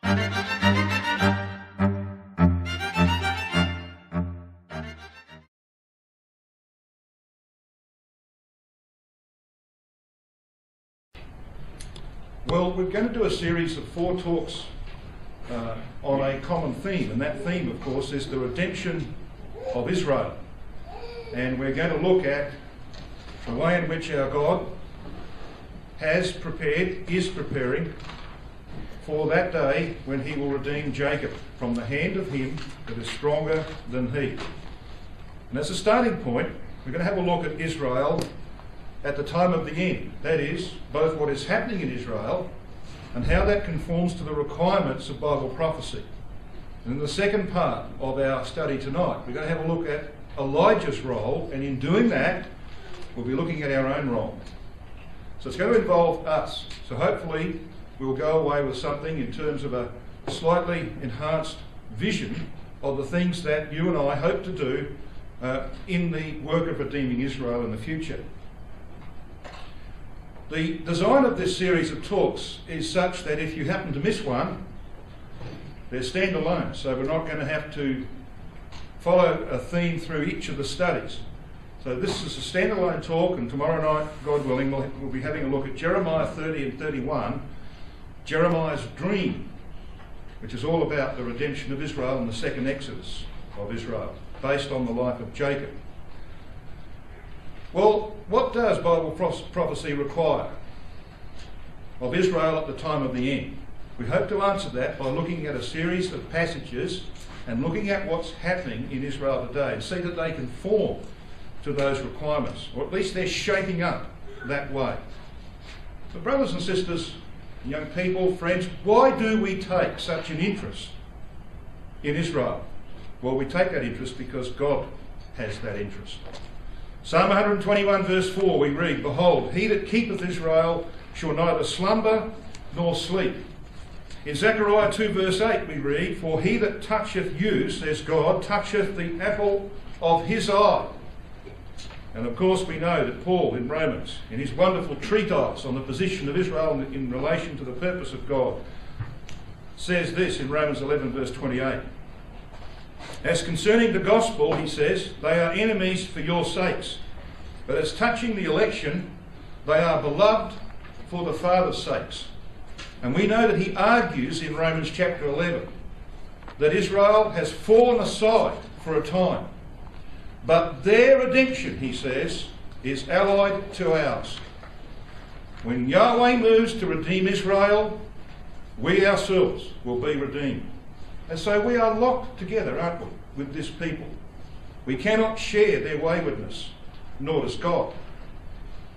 Well, we're going to do a series of 4 talks on a common theme, and that theme, of course, is the redemption of Israel. And we're going to look at the way in which our God has prepared, is preparing for that day when he will redeem Jacob from the hand of him that is stronger than he. And as a starting point, we're going to have a look at Israel at the time of the end. That is, both what is happening in Israel and how that conforms to the requirements of Bible prophecy. And in the second part of our study tonight, we're going to have a look at Elijah's role, and in doing that, we'll be looking at our own role. So it's going to involve us. So hopefully we'll go away with something in terms of a slightly enhanced vision of the things that you and I hope to do in the work of redeeming Israel in the future. The design of this series of talks is such that if you happen to miss one, they're standalone, so we're not going to have to follow a theme through each of the studies. So this is a standalone talk, and tomorrow night, God willing, we'll be having a look at Jeremiah 30 and 31, Jeremiah's dream, which is all about the redemption of Israel and the second exodus of Israel, based on the life of Jacob. Well, what does Bible prophecy require of Israel at the time of the end? We hope to answer that by looking at a series of passages and looking at what's happening in Israel today and see that they conform to those requirements, or at least they're shaping up that way. But brothers and sisters, young people, friends, why do we take such an interest in Israel? Well, we take that interest because God has that interest. Psalm 121 verse 4 we read, "Behold, he that keepeth Israel shall neither slumber nor sleep." In Zechariah 2 verse 8 we read, "For he that toucheth you, says God, toucheth the apple of his eye." And of course we know that Paul in Romans, in his wonderful treatise on the position of Israel in relation to the purpose of God, says this in Romans 11 verse 28. "As concerning the gospel," he says, "they are enemies for your sakes. But as touching the election, they are beloved for the Father's sakes." And we know that he argues in Romans chapter 11 that Israel has fallen aside for a time. But their redemption, he says, is allied to ours. When Yahweh moves to redeem Israel, we ourselves will be redeemed. And so we are locked together, aren't we, with this people. We cannot share their waywardness, nor does God.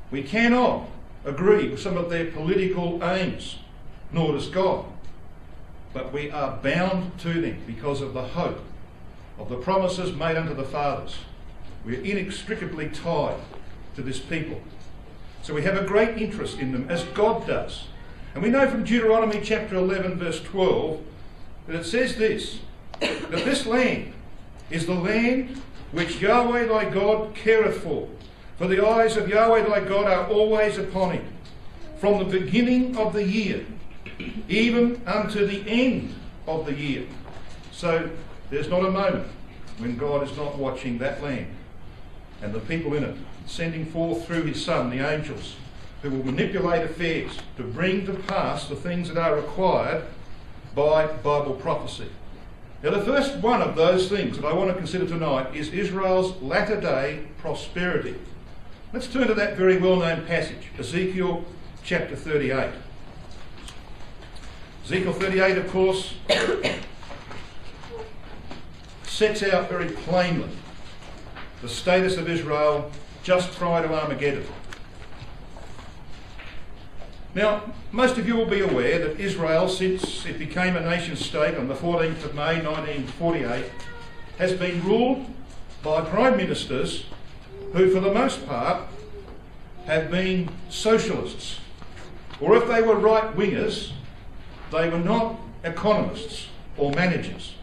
We cannot agree with some of their political aims, nor does God. But we are bound to them because of the hope of the promises made unto the fathers. We are inextricably tied to this people. So we have a great interest in them, as God does. And we know from Deuteronomy chapter 11 verse 12 that it says this, that this land is the land which Yahweh thy God careth for. For the eyes of Yahweh thy God are always upon it, from the beginning of the year, even unto the end of the year. So there's not a moment when God is not watching that land and the people in it, sending forth through his Son the angels who will manipulate affairs to bring to pass the things that are required by Bible prophecy. Now the first one of those things that I want to consider tonight is Israel's latter-day prosperity. Let's turn to that very well-known passage, Ezekiel chapter 38. Ezekiel 38, of course, sets out very plainly the status of Israel just prior to Armageddon. Now, most of you will be aware that Israel, since it became a nation state on the 14th of May 1948, has been ruled by prime ministers who, for the most part, have been socialists. Or if they were right-wingers, they were not economists or managers.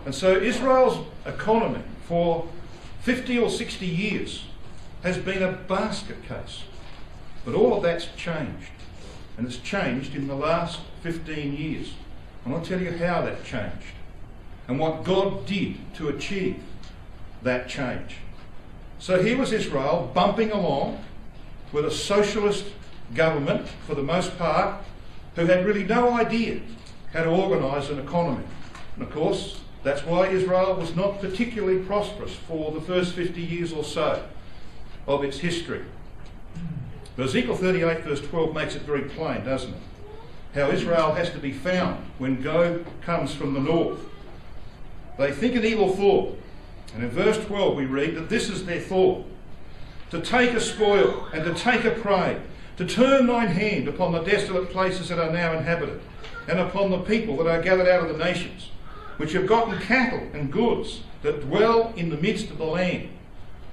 And so Israel's economy for 50 or 60 years has been a basket case. But all of that's changed. And it's changed in the last 15 years And I'll tell you how that changed and what God did to achieve that change. So here was Israel bumping along with a socialist government, for the most part, who had really no idea how to organise an economy. And of course, that's why Israel was not particularly prosperous for the first 50 years or so of its history. But Ezekiel 38 verse 12 makes it very plain, doesn't it? How Israel has to be found when Gog comes from the north. They think an evil thought. And in verse 12 we read that this is their thought: to take a spoil and to take a prey, to turn thine hand upon the desolate places that are now inhabited, and upon the people that are gathered out of the nations, which have gotten cattle and goods, that dwell in the midst of the land.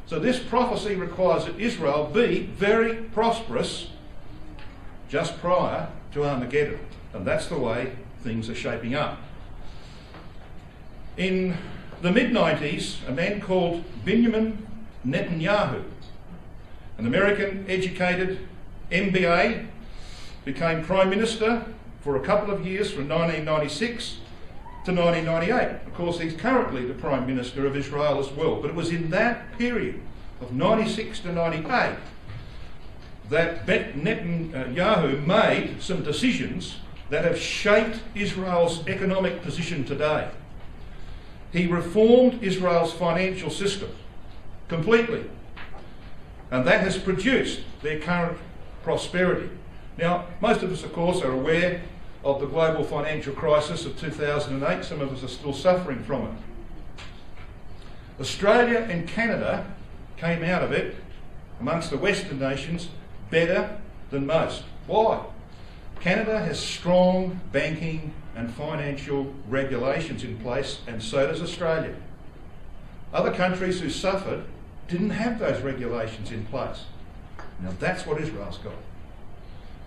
So this prophecy requires that Israel be very prosperous just prior to Armageddon. And that's the way things are shaping up. In the mid-90s, a man called Benjamin Netanyahu, an American educated MBA, became Prime Minister for a couple of years from 1996 to 1998. Of course, he's currently the Prime Minister of Israel as well. But it was in that period of 96 to 98 that Netanyahu made some decisions that have shaped Israel's economic position today. He reformed Israel's financial system completely, and that has produced their current prosperity. Now, most of us, of course, are aware of the global financial crisis of 2008. Some of us are still suffering from it. Australia and Canada came out of it, amongst the Western nations, better than most. Why? Canada has strong banking and financial regulations in place, and so does Australia. Other countries who suffered didn't have those regulations in place. Now that's what Israel's got.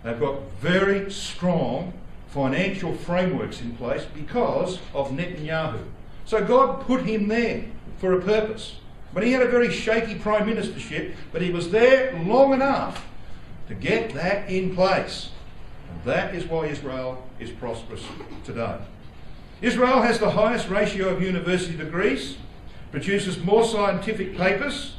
They've got very strong financial frameworks in place because of Netanyahu. So God put him there for a purpose. But he had a very shaky prime ministership, but he was there long enough to get that in place. And that is why Israel is prosperous today. Israel has the highest ratio of university degrees, produces more scientific papers,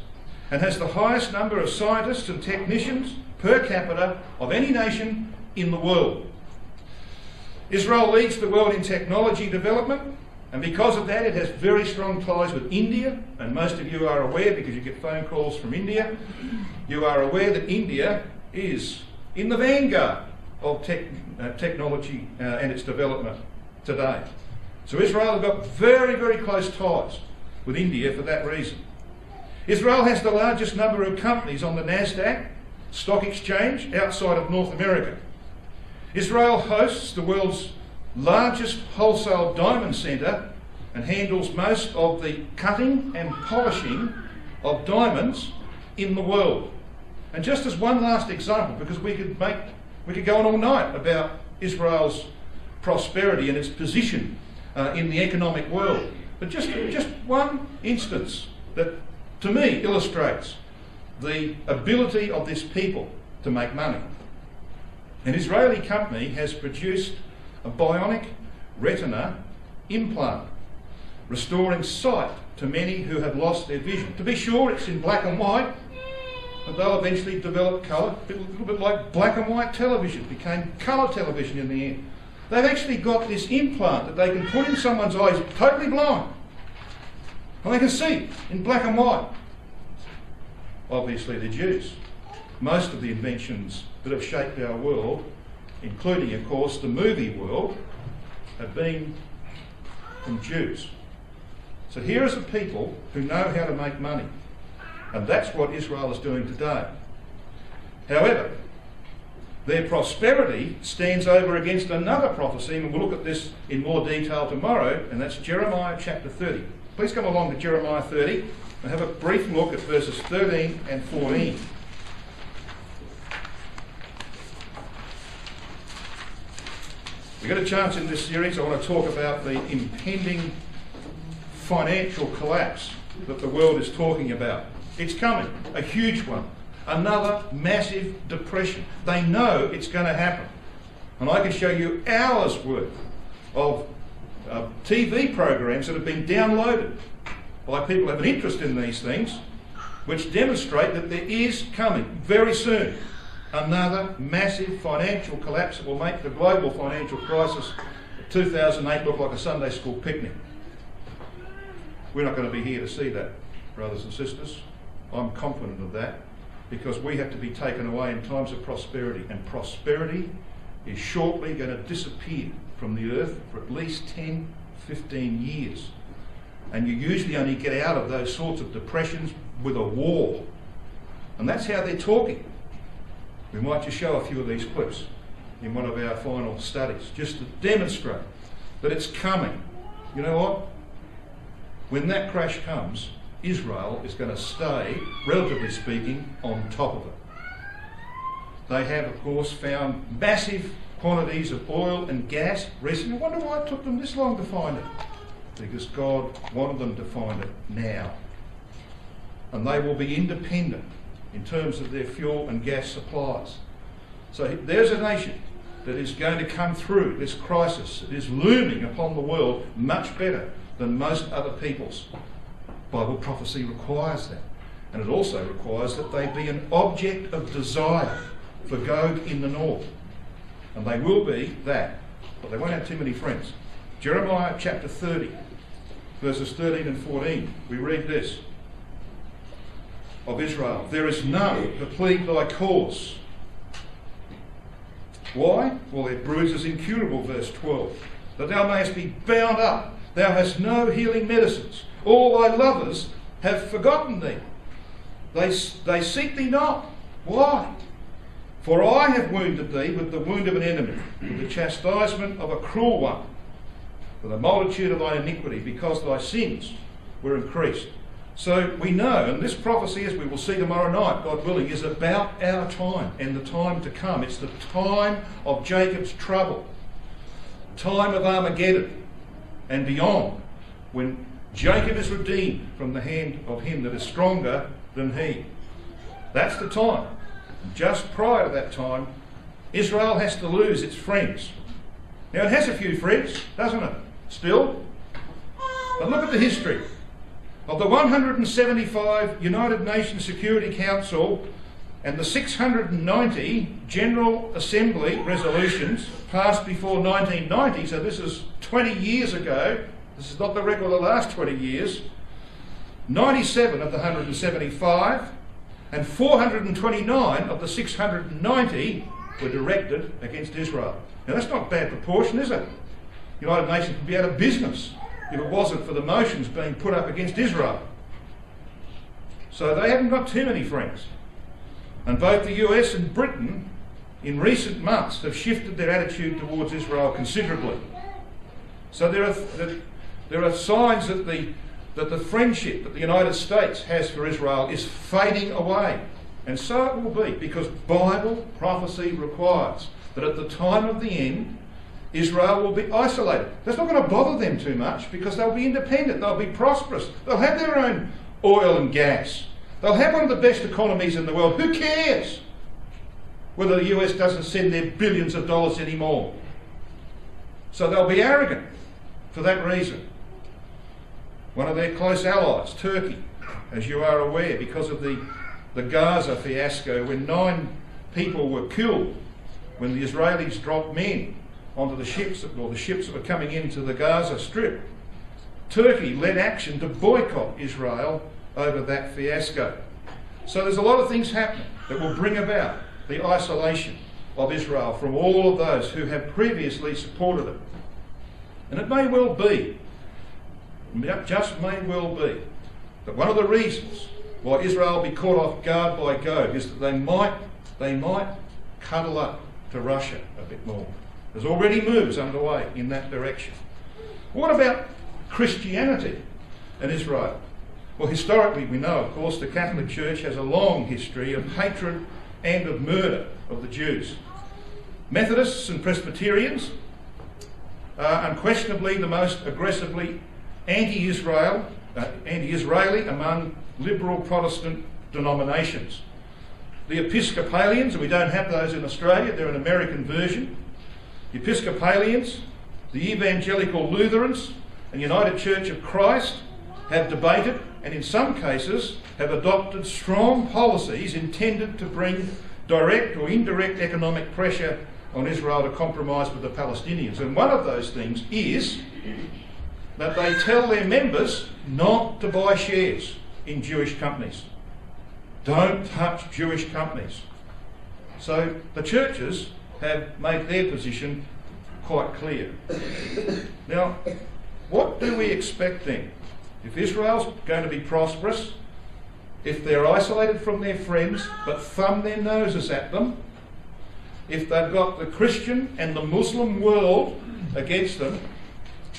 and has the highest number of scientists and technicians per capita of any nation in the world. Israel leads the world in technology development, and because of that it has very strong ties with India, and most of you are aware, because you get phone calls from India, you are aware that India is in the vanguard of technology and its development today. So Israel have got very, very close ties with India for that reason. Israel has the largest number of companies on the Nasdaq stock exchange outside of North America. Israel hosts the world's largest wholesale diamond centre and handles most of the cutting and polishing of diamonds in the world. And just as one last example, because we could go on all night about Israel's prosperity and its position in the economic world, but just one instance that to me illustrates the ability of this people to make money. An Israeli company has produced a bionic retina implant, restoring sight to many who have lost their vision. To be sure, it's in black and white, but they'll eventually develop colour, a little bit like black and white television became colour television in the end. They've actually got this implant that they can put in someone's eyes, totally blind, and they can see in black and white. Obviously, they're Jews. Most of the inventions that have shaped our world, including, of course, the movie world, have been from Jews. So here is a people who know how to make money, and that's what Israel is doing today. However, their prosperity stands over against another prophecy, and we'll look at this in more detail tomorrow, and that's Jeremiah chapter 30. Please come along to Jeremiah 30 and have a brief look at verses 13 and 14. We get a chance in this series. I want to talk about the impending financial collapse that the world is talking about. It's coming, a huge one, another massive depression. They know it's going to happen. And I can show you hours worth of TV programs that have been downloaded by people who have an interest in these things, which demonstrate that there is coming very soon another massive financial collapse that will make the global financial crisis of 2008 look like a Sunday school picnic. We're not going to be here to see that, brothers and sisters. I'm confident of that, because we have to be taken away in times of prosperity, and prosperity is shortly going to disappear from the earth for at least 10, 15 years. And you usually only get out of those sorts of depressions with a war. And that's how they're talking. We might just show a few of these clips in one of our final studies, just to demonstrate that it's coming. You know what? When that crash comes, Israel is going to stay, relatively speaking, on top of it. They have, of course, found massive quantities of oil and gas recently. I wonder why it took them this long to find it. Because God wanted them to find it now. And they will be independent in terms of their fuel and gas supplies. So there's a nation that is going to come through this crisis. It is looming upon the world much better than most other peoples. Bible prophecy requires that. And it also requires that they be an object of desire for Gog in the north. And they will be that, but they won't have too many friends. Jeremiah chapter 30, verses 13 and 14, we read this of Israel: there is none to plead thy cause. Why? Well, their bruise is incurable, verse 12. That thou mayest be bound up. Thou hast no healing medicines. All thy lovers have forgotten thee. They seek thee not. Why? For I have wounded thee with the wound of an enemy, with the chastisement of a cruel one, for the multitude of thy iniquity, because thy sins were increased. So we know, and this prophecy, as we will see tomorrow night, God willing, is about our time and the time to come. It's the time of Jacob's trouble, time of Armageddon and beyond, when Jacob is redeemed from the hand of him that is stronger than he. That's the time. Just prior to that time, Israel has to lose its friends. Now, it has a few friends, doesn't it? Still. But look at the history. Of the 175 United Nations Security Council and the 690 General Assembly resolutions passed before 1990, so this is 20 years ago, this is not the record of the last 20 years, 97 of the 175 and 429 of the 690 were directed against Israel. Now that's not bad proportion, is it? The United Nations would be out of business if it wasn't for the motions being put up against Israel. So they haven't got too many friends. And both the US and Britain in recent months have shifted their attitude towards Israel considerably. So there are signs that the friendship that the United States has for Israel is fading away. And so it will be, because Bible prophecy requires that at the time of the end, Israel will be isolated. That's not going to bother them too much, because they'll be independent, they'll be prosperous, they'll have their own oil and gas, they'll have one of the best economies in the world. Who cares whether the US doesn't send their billions of dollars anymore? So they'll be arrogant for that reason. One of their close allies, Turkey, as you are aware, because of the Gaza fiasco, when 9 people were killed when the Israelis dropped men onto the ships, or the ships that were coming into the Gaza Strip. Turkey led action to boycott Israel over that fiasco. So there's a lot of things happening that will bring about the isolation of Israel from all of those who have previously supported it. And it may well be, just may well be, that one of the reasons why Israel will be caught off guard by Gog is that they might cuddle up to Russia a bit more. There's already moves underway in that direction. What about Christianity in Israel? Well, historically we know, of course, the Catholic Church has a long history of hatred and of murder of the Jews. Methodists and Presbyterians are unquestionably the most aggressively anti-Israeli among liberal Protestant denominations. The Episcopalians, and we don't have those in Australia, they're an American version. The Episcopalians The Evangelical Lutherans and United Church of Christ have debated and in some cases have adopted strong policies intended to bring direct or indirect economic pressure on Israel to compromise with the Palestinians. And one of those things is that they tell their members not to buy shares in Jewish companies. Don't touch Jewish companies. So the churches have made their position quite clear. Now, what do we expect then? If Israel's going to be prosperous, if they're isolated from their friends but thumb their noses at them, if they've got the Christian and the Muslim world against them,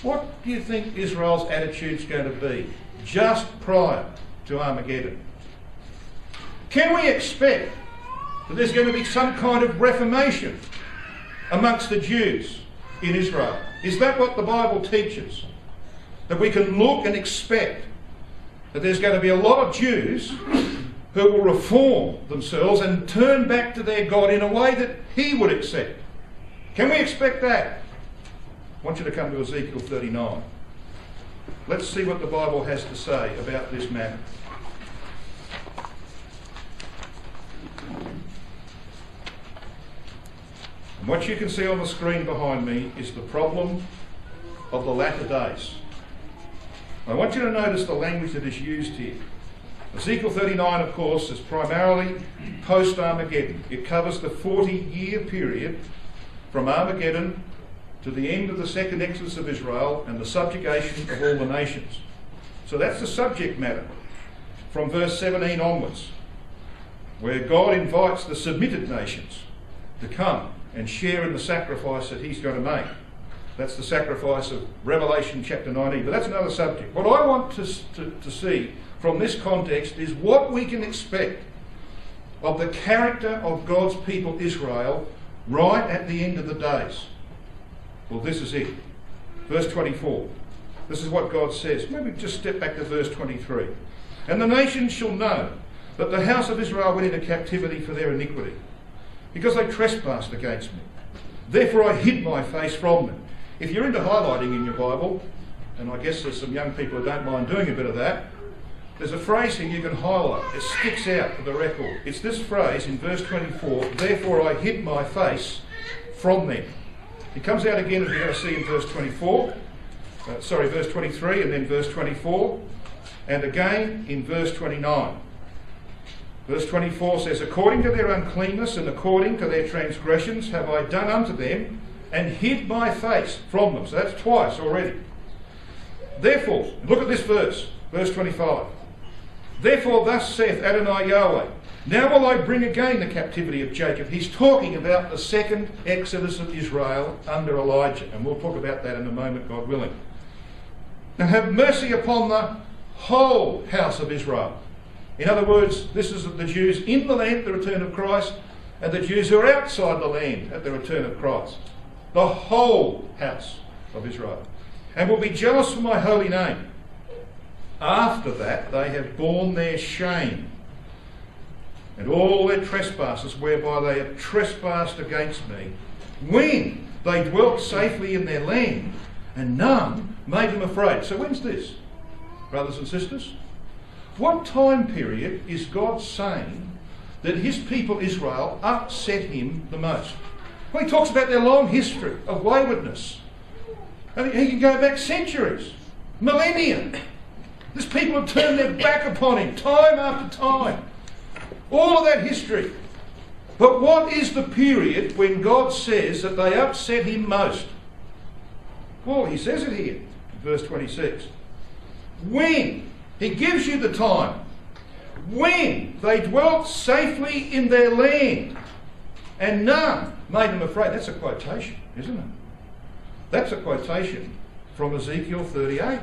what do you think Israel's attitude's going to be just prior to Armageddon? Can we expect that there's going to be some kind of reformation amongst the Jews in Israel? Is that what the Bible teaches? That we can look and expect that there's going to be a lot of Jews who will reform themselves and turn back to their God in a way that He would accept? Can we expect that? I want you to come to Ezekiel 39. Let's see what the Bible has to say about this matter. And what you can see on the screen behind me is the problem of the latter days. I want you to notice the language that is used here. Ezekiel 39, of course, is primarily post-Armageddon. It covers the 40-year period from Armageddon to the end of the second Exodus of Israel and the subjugation of all the nations. So that's the subject matter from verse 17 onwards, where God invites the submitted nations to come and share in the sacrifice that He's going to make. That's the sacrifice of Revelation chapter 19, but that's another subject. What I want to see from this context is what we can expect of the character of God's people Israel right at the end of the days. Well, this is it. Verse 24. This is what God says. Maybe just step back to verse 23. And the nations shall know that the house of Israel went into captivity for their iniquity, because they trespassed against me. Therefore I hid my face from them. If you're into highlighting in your Bible, and I guess there's some young people who don't mind doing a bit of that, there's a phrase here you can highlight. It sticks out for the record. It's this phrase in verse 24, therefore I hid my face from them. It comes out again, as we're going to see in verse 24. Verse 23 and then verse 24. And again in verse 29. Verse 24 says, according to their uncleanness and according to their transgressions have I done unto them, and hid my face from them. So that's twice already. Therefore, look at this verse, verse 25. Therefore thus saith Adonai Yahweh, now will I bring again the captivity of Jacob. He's talking about the second exodus of Israel under Elijah, and we'll talk about that in a moment, God willing. Now have mercy upon the whole house of Israel. In other words, this is the Jews in the land at the return of Christ, and the Jews who are outside the land at the return of Christ. The whole house of Israel. And will be jealous for my holy name. After that they have borne their shame and all their trespasses whereby they have trespassed against me, when they dwelt safely in their land, and none made them afraid. So when's this, brothers and sisters? What time period is God saying that His people Israel upset Him the most? Well, He talks about their long history of waywardness. And He can go back centuries, millennia. These people have turned their back upon Him time after time. All of that history. But what is the period when God says that they upset Him most? Well, He says it here, verse 26. When He gives you the time, when they dwelt safely in their land, and none made them afraid. That's a quotation, isn't it? That's a quotation from Ezekiel 38,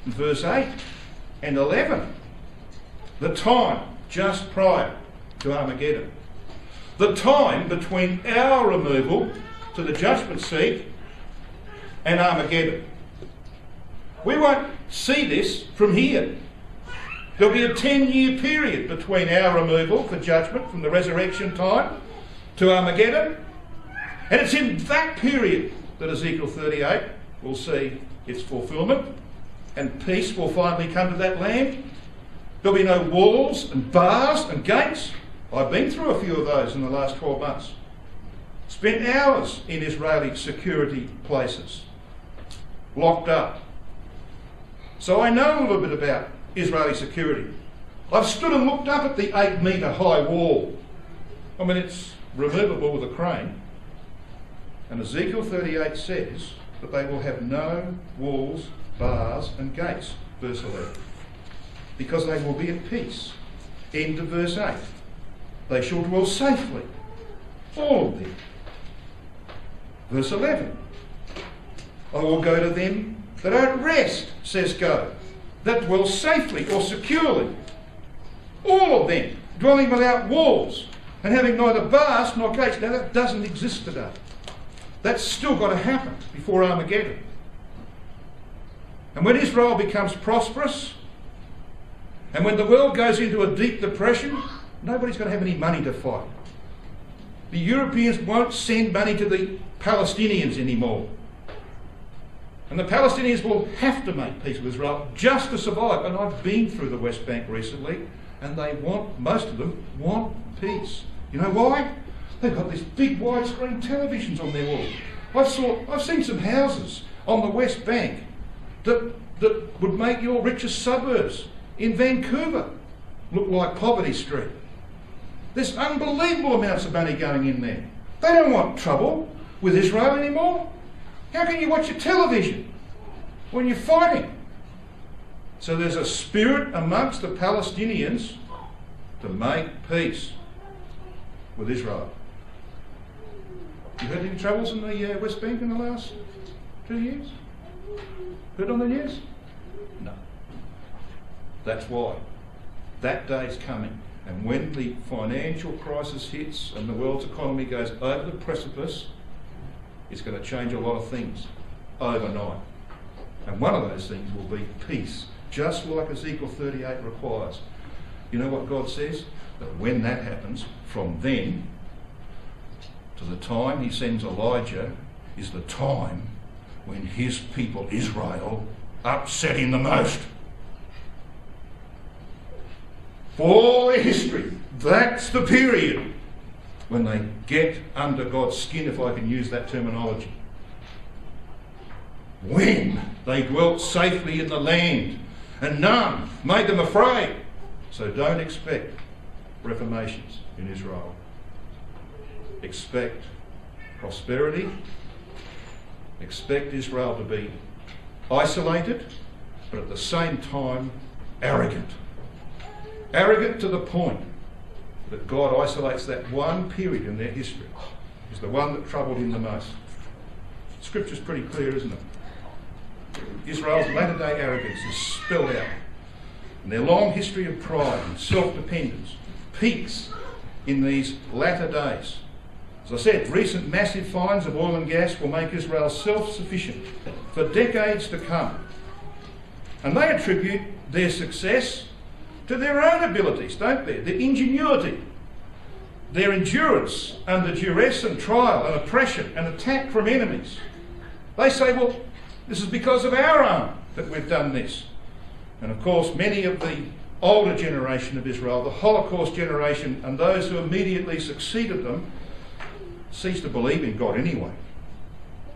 verse 8 and 11. The time just prior to Armageddon. The time between our removal to the judgment seat and Armageddon. We won't see this from here. There'll be a 10-year period between our removal for judgment from the resurrection time to Armageddon. And it's in that period that Ezekiel 38 will see its fulfilment and peace will finally come to that land. There'll be no walls and bars and gates. I've been through a few of those in the last 12 months. Spent hours in Israeli security places, locked up. So I know a little bit about Israeli security. I've stood and looked up at the 8-metre high wall. I mean, it's removable with a crane. And Ezekiel 38 says that they will have no walls, bars and gates, verse 11, because they will be at peace. End of verse 8. They shall dwell safely, all of them. Verse 11. I will go to them that are at rest, says God, that dwell safely or securely. All of them dwelling without walls and having neither bars nor gates. Now that doesn't exist today. That's still got to happen before Armageddon. And when Israel becomes prosperous, and when the world goes into a deep depression, nobody's going to have any money to fight. The Europeans won't send money to the Palestinians anymore. And the Palestinians will have to make peace with Israel just to survive. And I've been through the West Bank recently, and they want, most of them, want peace. You know why? They've got these big widescreen televisions on their walls. I've seen some houses on the West Bank that would make your richest suburbs in Vancouver look like Poverty Street. There's unbelievable amounts of money going in there. They don't want trouble with Israel anymore. How can you watch your television when you're fighting? So there's a spirit amongst the Palestinians to make peace with Israel. You heard any troubles in the West Bank in the last 2 years? Heard on the news? No. That's why. That day's coming. And when the financial crisis hits and the world's economy goes over the precipice, it's going to change a lot of things overnight. And one of those things will be peace, just like Ezekiel 38 requires. You know what God says? That when that happens, from then to the time he sends Elijah is the time when his people Israel upset him the most. For all their history, that's the period when they get under God's skin, if I can use that terminology. When they dwelt safely in the land and none made them afraid. So don't expect reformations in Israel. Expect prosperity. Expect Israel to be isolated, but at the same time arrogant. Arrogant to the point that God isolates that one period in their history. Is the one that troubled him the most. Scripture's pretty clear, isn't it? Israel's latter-day arrogance is spelled out. And their long history of pride and self-dependence peaks in these latter days. As I said, recent massive finds of oil and gas will make Israel self-sufficient for decades to come. And they attribute their success to their own abilities, don't they? Their ingenuity, their endurance under duress and trial and oppression and attack from enemies. They say, well, this is because of our arm that we've done this. And of course, many of the older generation of Israel, the Holocaust generation, and those who immediately succeeded them, ceased to believe in God anyway.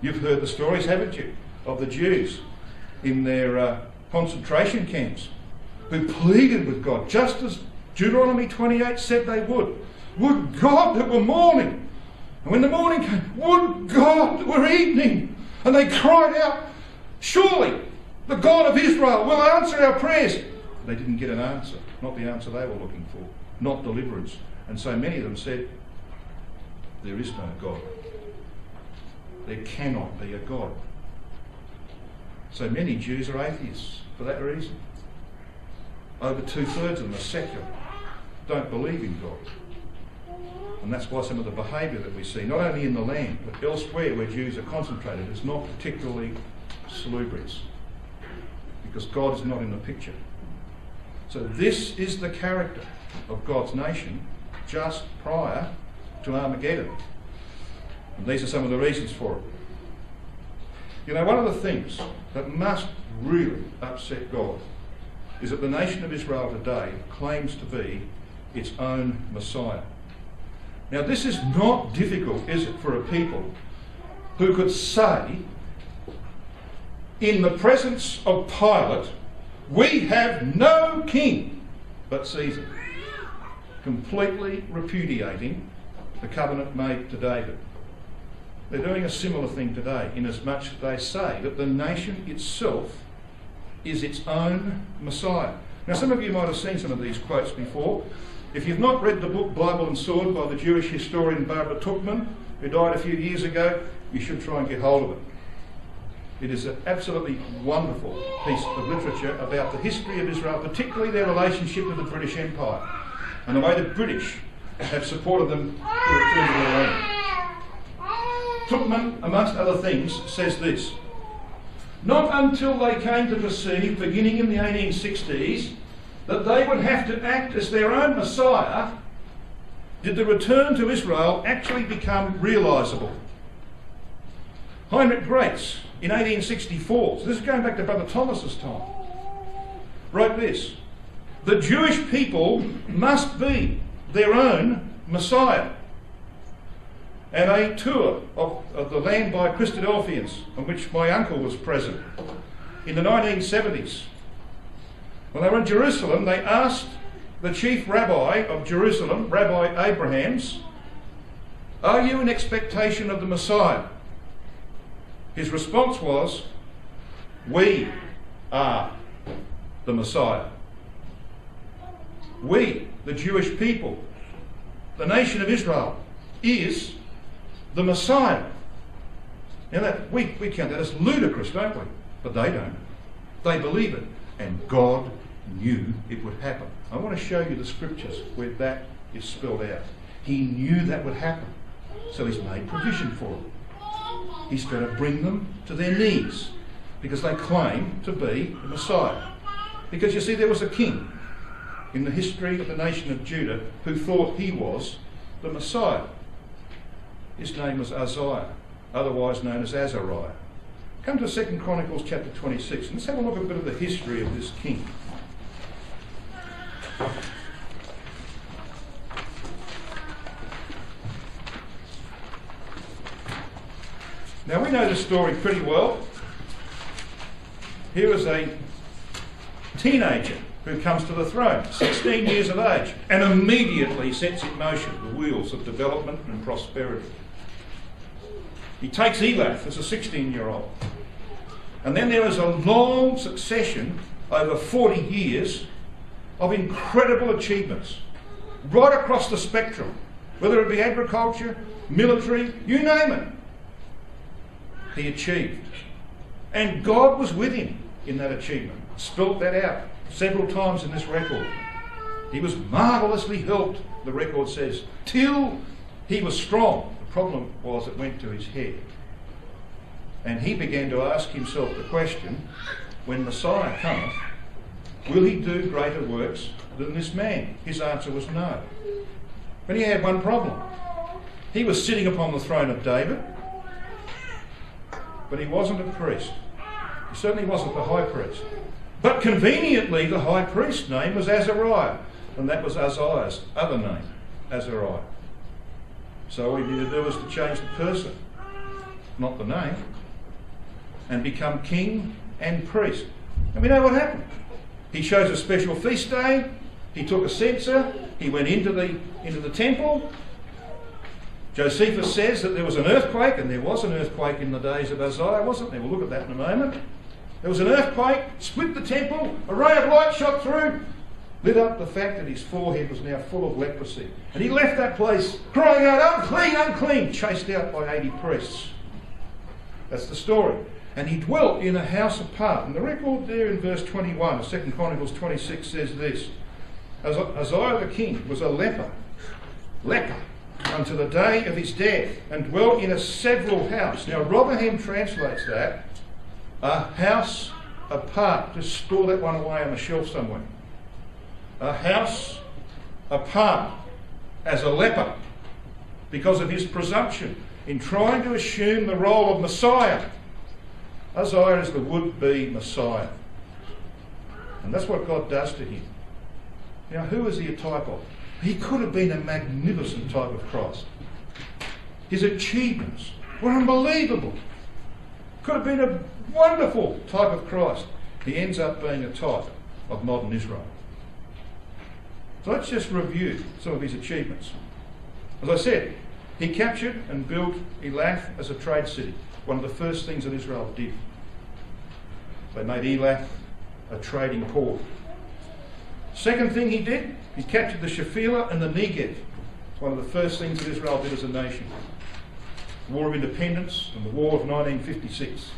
You've heard the stories, haven't you, of the Jews in their concentration camps who pleaded with God, just as Deuteronomy 28 said they would. Would God that were morning. And when the morning came, would God that were evening. And they cried out, surely the God of Israel will answer our prayers. They didn't get an answer, not the answer they were looking for, not deliverance. And so many of them said, there is no God. There cannot be a God. So many Jews are atheists for that reason. Over 2/3 of them are secular, don't believe in God. And that's why some of the behaviour that we see, not only in the land, but elsewhere where Jews are concentrated, is not particularly salubrious. Because God is not in the picture. So this is the character of God's nation just prior to Armageddon. And these are some of the reasons for it. You know, one of the things that must really upset God is that the nation of Israel today claims to be its own Messiah. Now, this is not difficult, is it, for a people who could say, in the presence of Pilate, we have no king but Caesar, completely repudiating the covenant made to David. They're doing a similar thing today, inasmuch as they say that the nation itself is its own Messiah. Now, some of you might have seen some of these quotes before. If you've not read the book Bible and Sword by the Jewish historian Barbara Tuchman, who died a few years ago, you should try and get hold of it. It is an absolutely wonderful piece of literature about the history of Israel, particularly their relationship with the British Empire and the way the British have supported them to return to their own. Tuchman, amongst other things, says this: not until they came to perceive, beginning in the 1860s, that they would have to act as their own Messiah, did the return to Israel actually become realisable. Heinrich Graetz, in 1864, so this is going back to Brother Thomas's time, wrote this: the Jewish people must be their own Messiah. And a tour of the land by Christadelphians, on which my uncle was present, in the 1970s. When they were in Jerusalem, they asked the chief rabbi of Jerusalem, Rabbi Abrahams, are you in expectation of the Messiah? His response was, we are the Messiah. We, the Jewish people, the nation of Israel, is the Messiah. Now that we count that as ludicrous, don't we? But they don't. They believe it. And God knew it would happen. I want to show you the scriptures where that is spelled out. He knew that would happen. So he's made provision for it. He's going to bring them to their knees because they claim to be the Messiah. Because you see, there was a king in the history of the nation of Judah who thought he was the Messiah. His name was Uzziah, otherwise known as Azariah. Come to 2 Chronicles chapter 26 and let's have a look at a bit of the history of this king. Now we know this story pretty well. Here is a teenager who comes to the throne, 16 years of age, and immediately sets in motion the wheels of development and prosperity. He takes Elath as a 16-year-old. And then there is a long succession over 40 years of incredible achievements right across the spectrum, whether it be agriculture, military, you name it. He achieved. And God was with him in that achievement. Spelt that out several times in this record. He was marvellously helped, the record says, till he was strong. The problem was it went to his head. And he began to ask himself the question, when Messiah cometh, will he do greater works than this man? His answer was no. But he had one problem. He was sitting upon the throne of David, but he wasn't a priest. He certainly wasn't the high priest. But conveniently, the high priest's name was Azariah, and that was Uzziah's other name, Azariah. So all he needed to do was to change the person, not the name, and become king and priest. And we know what happened. He chose a special feast day, he took a censer, he went into the temple. Josephus says that there was an earthquake, and there was an earthquake in the days of Uzziah, wasn't there? We'll look at that in a moment. There was an earthquake, split the temple, a ray of light shot through, lit up the fact that his forehead was now full of leprosy. And he left that place crying out, unclean, unclean, chased out by 80 priests. That's the story. And he dwelt in a house apart. And the record there in verse 21 of 2 Chronicles 26 says this: Uzziah the king was a leper unto the day of his death, and dwelt in a several house. Now Rotherham translates that, a house apart. Just store that one away on the shelf somewhere. A house apart as a leper because of his presumption in trying to assume the role of Messiah. Uzziah is the would-be Messiah. And that's what God does to him. Now, who is he a type of? He could have been a magnificent type of Christ. His achievements were unbelievable. Could have been a wonderful type of Christ. He ends up being a type of modern Israel. So let's just review some of his achievements. As I said, he captured and built Elath as a trade city, one of the first things that Israel did. They made Elath a trading port. Second thing he did, he captured the Shephelah and the Negev. It's one of the first things that Israel did as a nation. The War of Independence and the War of 1956.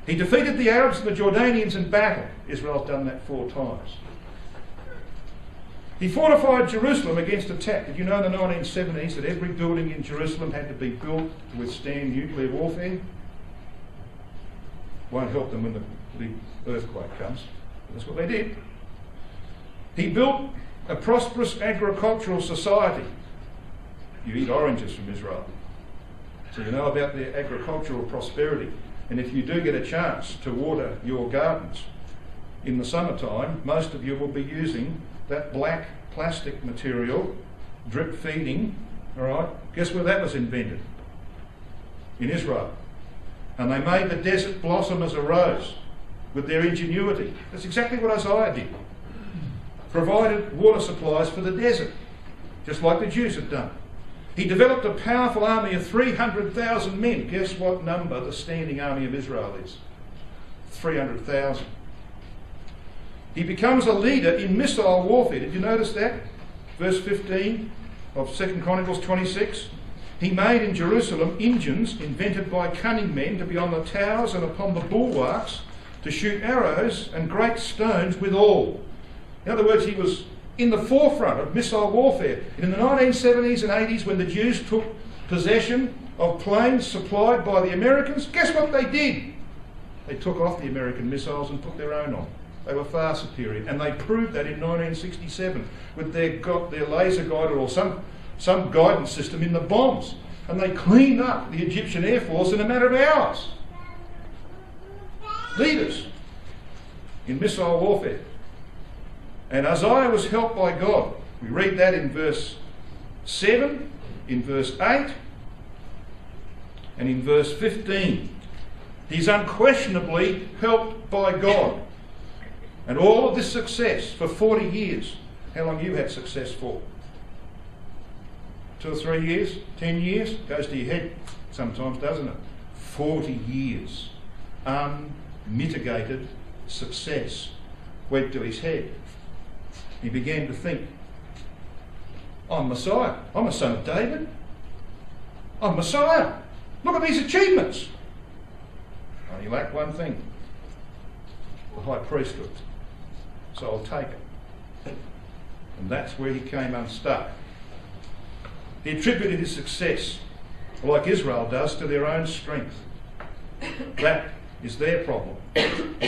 He defeated the Arabs and the Jordanians in battle. Israel's done that 4 times. He fortified Jerusalem against attack. Did you know in the 1970s that every building in Jerusalem had to be built to withstand nuclear warfare? Won't help them when the earthquake comes. That's what they did. He built a prosperous agricultural society. You eat oranges from Israel, so you know about their agricultural prosperity. And if you do get a chance to water your gardens in the summertime, most of you will be using that black plastic material, drip feeding, all right? Guess where that was invented? In Israel. And they made the desert blossom as a rose with their ingenuity. That's exactly what Isaiah did. Provided water supplies for the desert, just like the Jews had done. He developed a powerful army of 300,000 men. Guess what number the standing army of Israel is? 300,000. He becomes a leader in missile warfare. Did you notice that? Verse 15 of 2 Chronicles 26. He made in Jerusalem engines invented by cunning men to be on the towers and upon the bulwarks to shoot arrows and great stones withal. In other words, he was in the forefront of missile warfare. And in the 1970s and 80s, when the Jews took possession of planes supplied by the Americans, guess what they did? They took off the American missiles and put their own on. They were far superior, and they proved that in 1967 with their laser guided or some guidance system in the bombs, and they cleaned up the Egyptian Air Force in a matter of hours. Leaders in missile warfare. And Isaiah was helped by God. We read that in verse 7, in verse 8, and in verse 15. He's unquestionably helped by God. And all of this success for 40 years. How long you had success for? 2 or 3 years? 10 years? Goes to your head sometimes, doesn't it? 40 years. Unmitigated success went to his head. He began to think, I'm Messiah. I'm a son of David. I'm Messiah. Look at these achievements. Only lack one thing. The high priesthood. So I'll take it. And that's where he came unstuck. He attributed his success, like Israel does, to their own strength. That is their problem.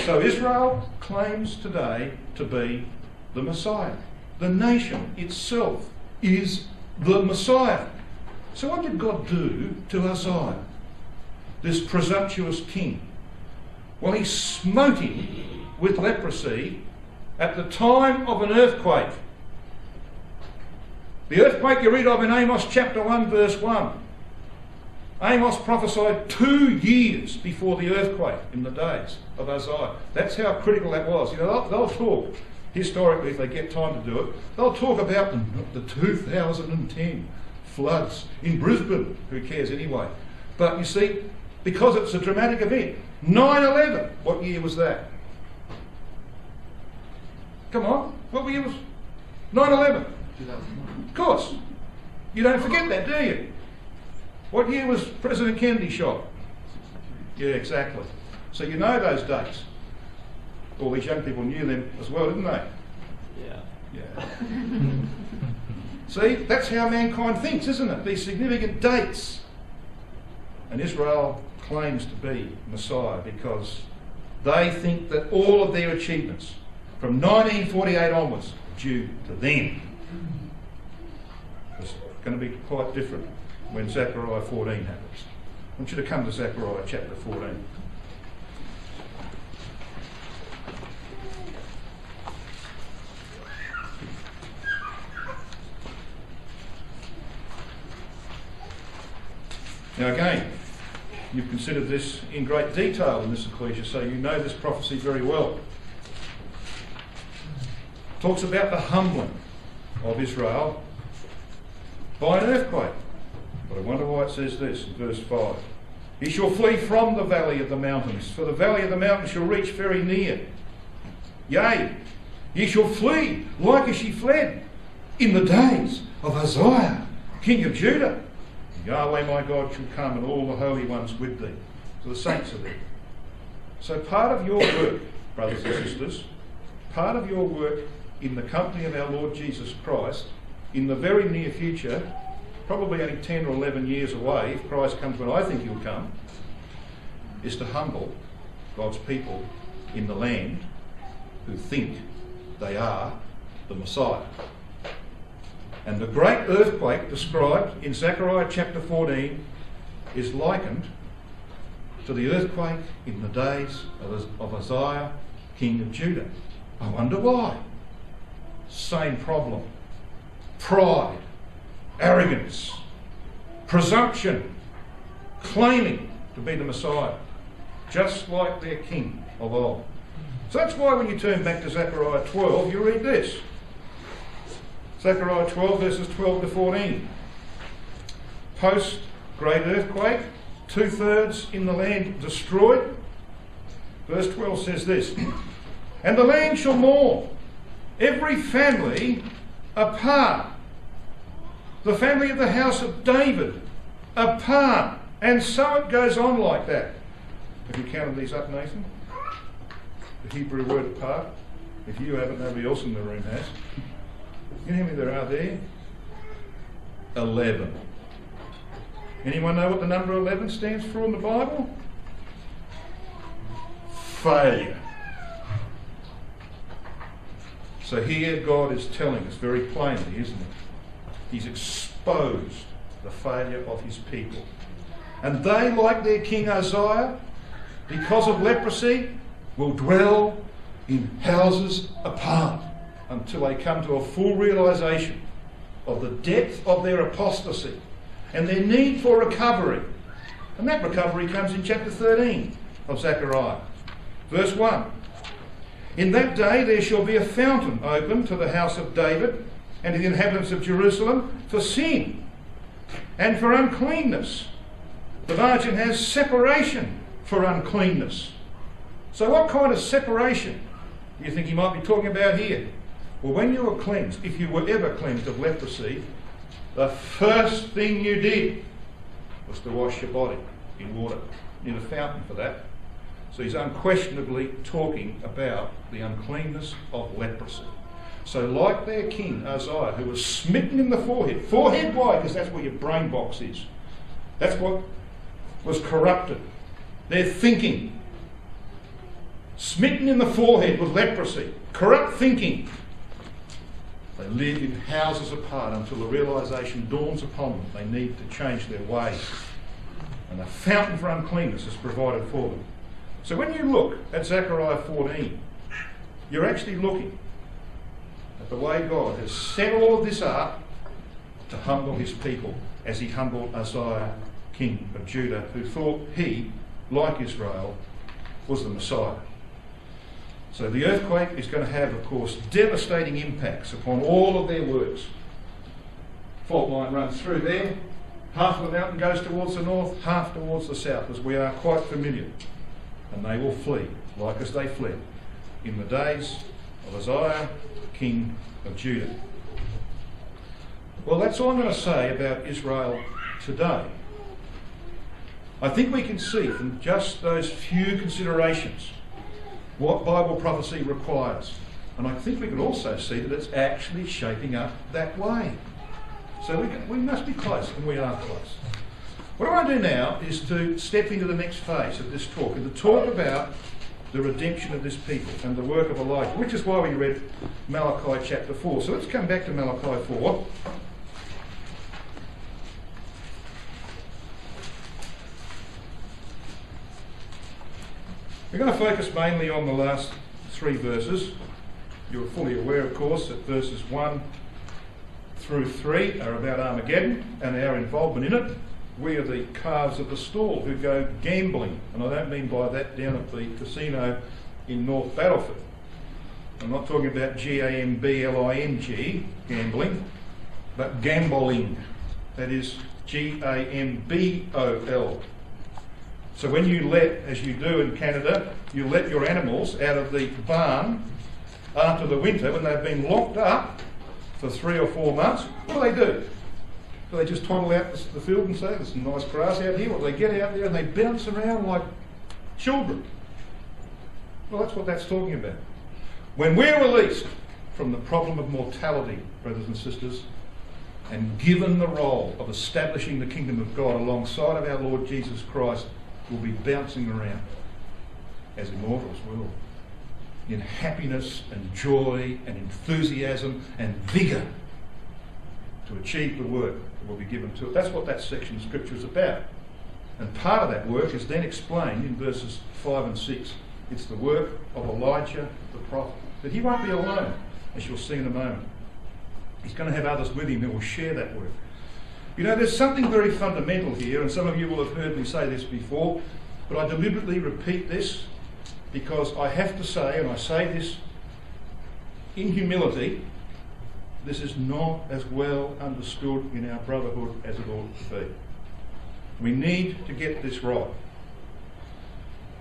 So Israel claims today to be the Messiah. The nation itself is the Messiah. So what did God do to Uzziah, this presumptuous king? Well, he smote him with leprosy at the time of an earthquake. The earthquake you read of in Amos chapter 1 verse 1. Amos prophesied 2 years before the earthquake in the days of Uzziah. That's how critical that was. You know, they'll talk, historically, if they get time to do it, they'll talk about the 2010 floods in Brisbane. Who cares anyway? But you see, because it's a dramatic event. 9/11, what year was that? Come on, what year was 9/11? 2001. Of course. You don't forget that, do you? What year was President Kennedy shot? Yeah, exactly. So you know those dates. All these young people knew them as well, didn't they? Yeah. See, that's how mankind thinks, isn't it? These significant dates. And Israel claims to be Messiah because they think that all of their achievements from 1948 onwards are due to them. It's going to be quite different when Zechariah 14 happens. I want you to come to Zechariah chapter 14. Now again, you've considered this in great detail in this ecclesia, so you know this prophecy very well. It talks about the humbling of Israel by an earthquake. But I wonder why it says this in verse 5. He shall flee from the valley of the mountains, for the valley of the mountains shall reach very near. Yea, ye shall flee like as ye fled in the days of Uzziah, king of Judah. Yahweh my God shall come, and all the holy ones with thee. So the saints are there. So part of your work, brothers and sisters, part of your work in the company of our Lord Jesus Christ, in the very near future, probably only 10 or 11 years away, if Christ comes when I think he'll come, is to humble God's people in the land who think they are the Messiah. And the great earthquake described in Zechariah chapter 14 is likened to the earthquake in the days of Uzziah, king of Judah. I wonder why. Same problem. Pride, arrogance, presumption, claiming to be the Messiah, just like their king of old. So that's why when you turn back to Zechariah 12, you read this. Zechariah 12 verses 12 to 14. Post great earthquake, 2/3 in the land destroyed. Verse 12 says this, and the land shall mourn, every family apart. The family of the house of David apart. And so it goes on like that. Have you counted these up, Nathan? The Hebrew word apart. If you haven't, nobody else in the room has. You know how many there are there? 11. Anyone know what the number 11 stands for in the Bible? Failure. So here God is telling us very plainly, isn't it? He's exposed the failure of his people. And they, like their king Uzziah, because of leprosy, will dwell in houses apart until they come to a full realisation of the depth of their apostasy and their need for recovery. And that recovery comes in chapter 13 of Zechariah. Verse 1. In that day there shall be a fountain open to the house of David and to the inhabitants of Jerusalem for sin and for uncleanness. The margin has separation for uncleanness. So what kind of separation do you think he might be talking about here? Well, when you were cleansed, if you were ever cleansed of leprosy, the first thing you did was to wash your body in water. You need a fountain for that. So he's unquestionably talking about the uncleanness of leprosy. So like their king Uzziah, who was smitten in the forehead. Forehead, why? Because that's where your brain box is. That's what was corrupted. Their thinking. Smitten in the forehead with leprosy. Corrupt thinking. They live in houses apart until the realisation dawns upon them they need to change their ways. And a fountain for uncleanness is provided for them. So when you look at Zechariah 14, you're actually looking at the way God has set all of this up to humble his people, as he humbled Uzziah, king of Judah, who thought he, like Israel, was the Messiah. So the earthquake is going to have, of course, devastating impacts upon all of their works. Fault line runs through there. Half of the mountain goes towards the north, half towards the south, as we are quite familiar. And they will flee, like as they fled in the days of Uzziah, king of Judah. Well, that's all I'm going to say about Israel today. I think we can see from just those few considerations what Bible prophecy requires. And I think we can also see that it's actually shaping up that way. So we must be close, and we are close. What I want to do now is to step into the next phase of this talk, and to talk about the redemption of this people and the work of Elijah, which is why we read Malachi chapter 4. So let's come back to Malachi 4. We're going to focus mainly on the last 3 verses. You're fully aware, of course, that verses 1 through 3 are about Armageddon and our involvement in it. we are the calves of the stall who go gambling. And I don't mean by that down at the casino in North Battleford. I'm not talking about G-A-M-B-L-I-N-G, gambling, but gambling. That is G-A-M-B-O-L. So when you let, as you do in Canada, you let your animals out of the barn after the winter when they've been locked up for 3 or 4 months, what do? Do they just toddle out the field and say, there's some nice grass out here? Or they get out there and they bounce around like children? Well, that's what that's talking about. When we're released from the problem of mortality, brothers and sisters, and given the role of establishing the kingdom of God alongside of our Lord Jesus Christ, we'll be bouncing around as immortals will, in happiness and joy and enthusiasm and vigour to achieve the work that will be given to it. That's what that section of Scripture is about. And part of that work is then explained in verses 5 and 6. It's the work of Elijah the prophet. But he won't be alone, as you'll see in a moment. He's going to have others with him who will share that work. You know, there's something very fundamental here, and some of you will have heard me say this before, but I deliberately repeat this because I have to say, and I say this in humility, this is not as well understood in our brotherhood as it ought to be. We need to get this right.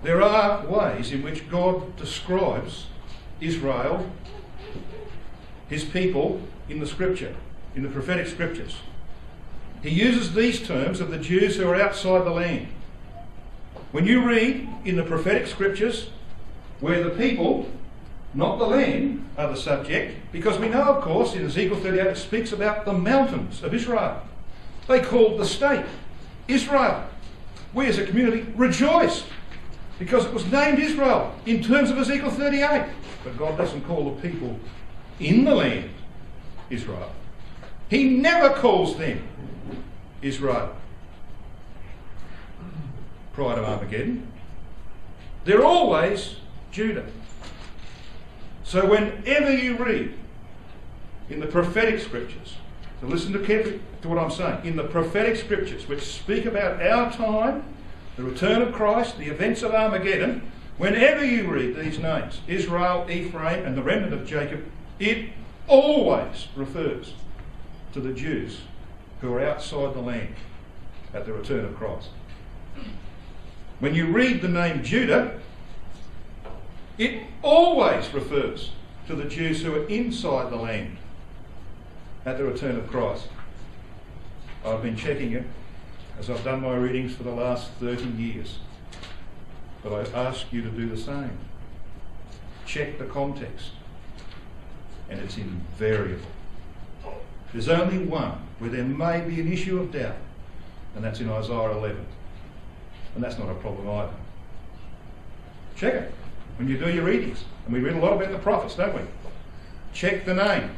There are ways in which God describes Israel, his people, in the Scripture, in the prophetic Scriptures. He uses these terms of the Jews who are outside the land. When you read in the prophetic Scriptures where the people, not the land, are the subject, because we know, of course, in Ezekiel 38 it speaks about the mountains of Israel. They called the state Israel. We as a community rejoiced because it was named Israel in terms of Ezekiel 38. But God doesn't call the people in the land Israel. He never calls them Israel prior to Armageddon. They're always Judah. So whenever you read in the prophetic Scriptures, so listen to carefully to what I'm saying, in the prophetic Scriptures which speak about our time, the return of Christ, the events of Armageddon, whenever you read these names, Israel, Ephraim and the remnant of Jacob, it always refers to the Jews who are outside the land at the return of Christ. When you read the name Judah, it always refers to the Jews who are inside the land at the return of Christ. I've been checking it as I've done my readings for the last 30 years. But I ask you to do the same. Check the context. And it's invariable. There's only one where there may be an issue of doubt, and that's in Isaiah 11. And that's not a problem either. Check it when you do your readings. And we read a lot about the prophets, don't we? Check the name.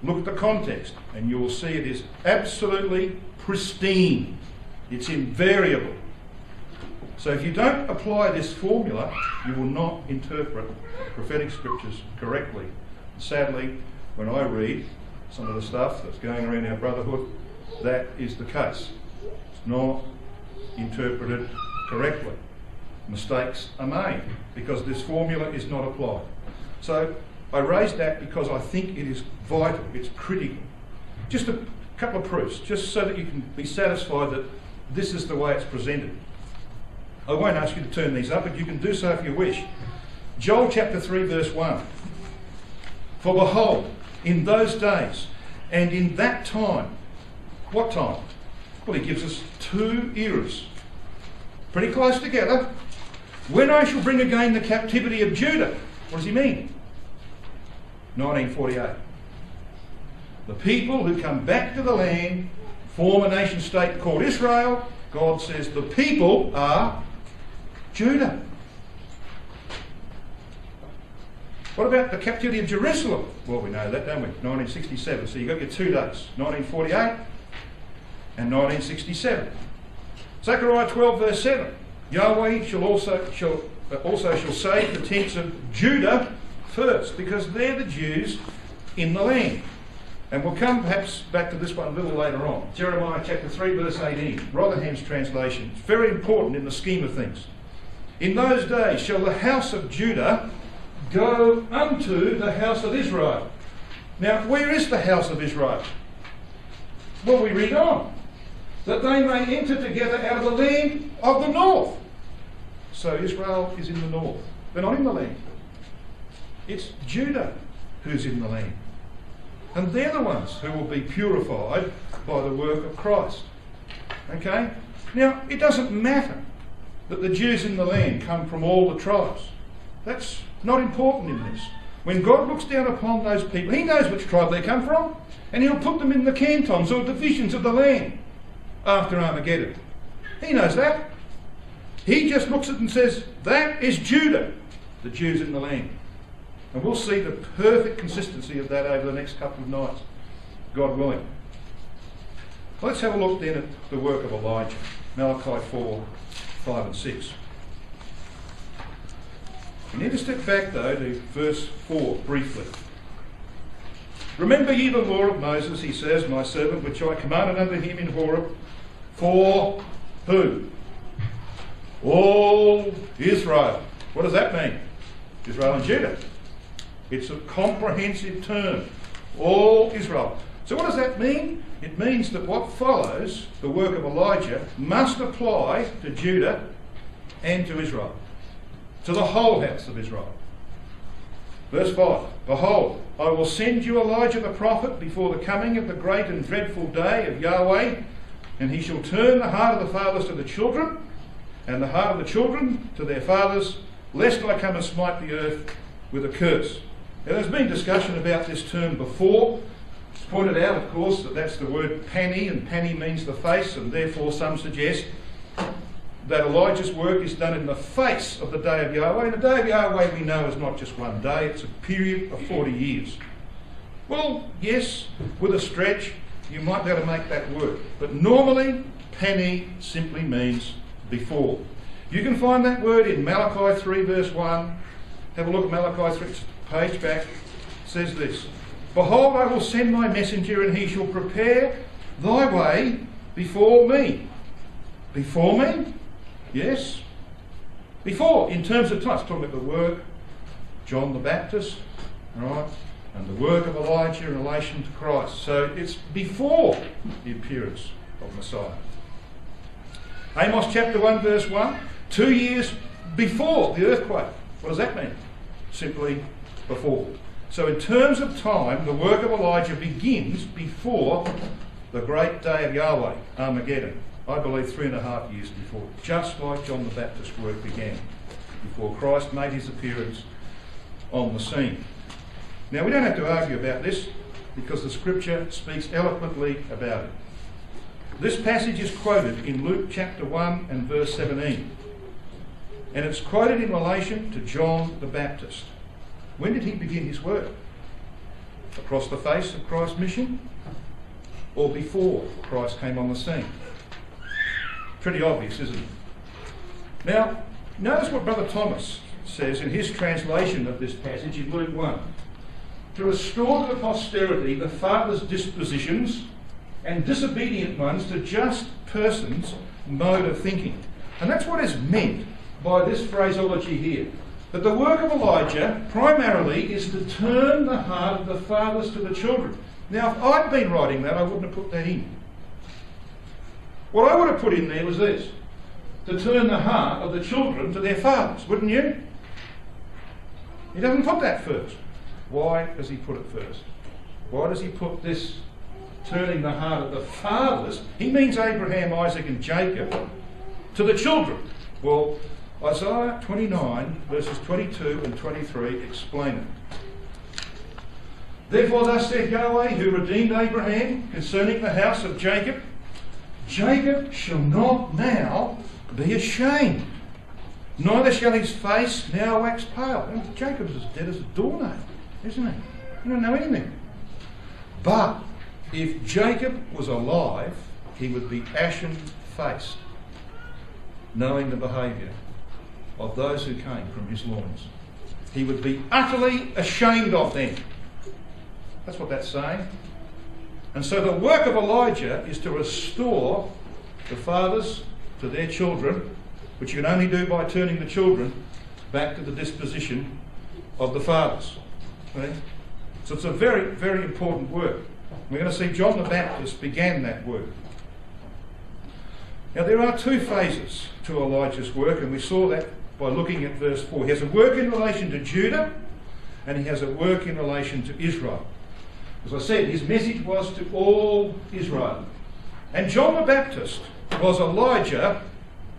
Look at the context, and you will see it is absolutely pristine. It's invariable. So if you don't apply this formula, you will not interpret prophetic Scriptures correctly. Sadly, when I read some of the stuff that's going around our brotherhood, that is the case. It's not interpreted correctly. Mistakes are made because this formula is not applied. So I raised that because I think it is vital, it's critical. Just a couple of proofs, just so that you can be satisfied that this is the way it's presented. I won't ask you to turn these up, but you can do so if you wish. Joel chapter 3 verse 1. For behold, in those days and in that time, what time? Well, he gives us 2 eras, pretty close together. When I shall bring again the captivity of Judah. What does he mean? 1948. The people who come back to the land, form a nation state called Israel, God says the people are Judah. What about the captivity of Jerusalem? Well, we know that, don't we? 1967. So you've got your 2 dates, 1948 and 1967. Zechariah 12 verse 7. Yahweh shall also save the tents of Judah first, because they're the Jews in the land. And we'll come perhaps back to this one a little later on. Jeremiah chapter 3 verse 18, Rotherham's translation. It's very important in the scheme of things. In those days shall the house of Judah go unto the house of Israel. Now, where is the house of Israel? Well, we read on. That they may enter together out of the land of the north. So Israel is in the north. They're not in the land. It's Judah who's in the land. And they're the ones who will be purified by the work of Christ. Okay? Now, it doesn't matter that the Jews in the land come from all the tribes. That's not important in this. When God looks down upon those people, he knows which tribe they come from, and he'll put them in the cantons or divisions of the land after Armageddon. He knows that. He just looks at it and says, that is Judah, the Jews in the land. And we'll see the perfect consistency of that over the next couple of nights, God willing. Let's have a look then at the work of Elijah. Malachi 4, 5 and 6. We need to step back though to verse 4 briefly. Remember ye the law of Moses, he says, my servant, which I commanded unto him in Horeb, for who? All Israel. What does that mean? Israel and Judah. It's a comprehensive term. All Israel. So what does that mean? It means that what follows, the work of Elijah, must apply to Judah and to Israel. To the whole house of Israel. Verse 5. Behold, I will send you Elijah the prophet before the coming of the great and dreadful day of Yahweh, and he shall turn the heart of the fathers to the children, and the heart of the children to their fathers, lest I come and smite the earth with a curse. Now, there's been discussion about this term before. It's pointed out, of course, that that's the word pani, and pani means the face, and therefore some suggest that Elijah's work is done in the face of the day of Yahweh. And the day of Yahweh we know is not just one day, it's a period of 40 years. Well, yes, with a stretch, you might be able to make that work. But normally, pani simply means before. You can find that word in Malachi 3 verse 1. Have a look at Malachi 3, page back. It says this. Behold, I will send my messenger, and he shall prepare thy way before me. Before me? Yes. Before, in terms of time. It's talking about the work of John the Baptist, right, and the work of Elijah in relation to Christ. So it's before the appearance of Messiah. Amos chapter 1 verse 1, 2 years before the earthquake. What does that mean? Simply before. So in terms of time, the work of Elijah begins before the great day of Yahweh, Armageddon. I believe 3.5 years before, just like John the Baptist's work began, before Christ made his appearance on the scene. Now, we don't have to argue about this because the scripture speaks eloquently about it. This passage is quoted in Luke chapter 1 and verse 17. And it's quoted in relation to John the Baptist. When did he begin his work? Across the face of Christ's mission? Or before Christ came on the scene? Pretty obvious, isn't it? Now, notice what Brother Thomas says in his translation of this passage in Luke 1. To restore to the posterity the father's dispositions and disobedient ones to just persons' mode of thinking. And that's what is meant by this phraseology here. That the work of Elijah primarily is to turn the heart of the fathers to the children. Now, if I'd been writing that, I wouldn't have put that in. What I would have put in there was this. To turn the heart of the children to their fathers, wouldn't you? He doesn't put that first. Why does he put it first? Why does he put this turning the heart of the fathers? He means Abraham, Isaac and Jacob to the children. Well, Isaiah 29 verses 22 and 23 explain it. Therefore thus saith Yahweh, who redeemed Abraham concerning the house of Jacob, Jacob shall not now be ashamed, neither shall his face now wax pale. And Jacob's as dead as a doornail, isn't he? You don't know anything. But if Jacob was alive, he would be ashen-faced, knowing the behaviour of those who came from his loins. He would be utterly ashamed of them. That's what that's saying. And so the work of Elijah is to restore the fathers to their children, which you can only do by turning the children back to the disposition of the fathers. Okay? So it's a very, very important work. We're going to see John the Baptist began that work. Now there are two phases to Elijah's work, and we saw that by looking at verse 4. He has a work in relation to Judah, and he has a work in relation to Israel. As I said, his message was to all Israel. And John the Baptist was Elijah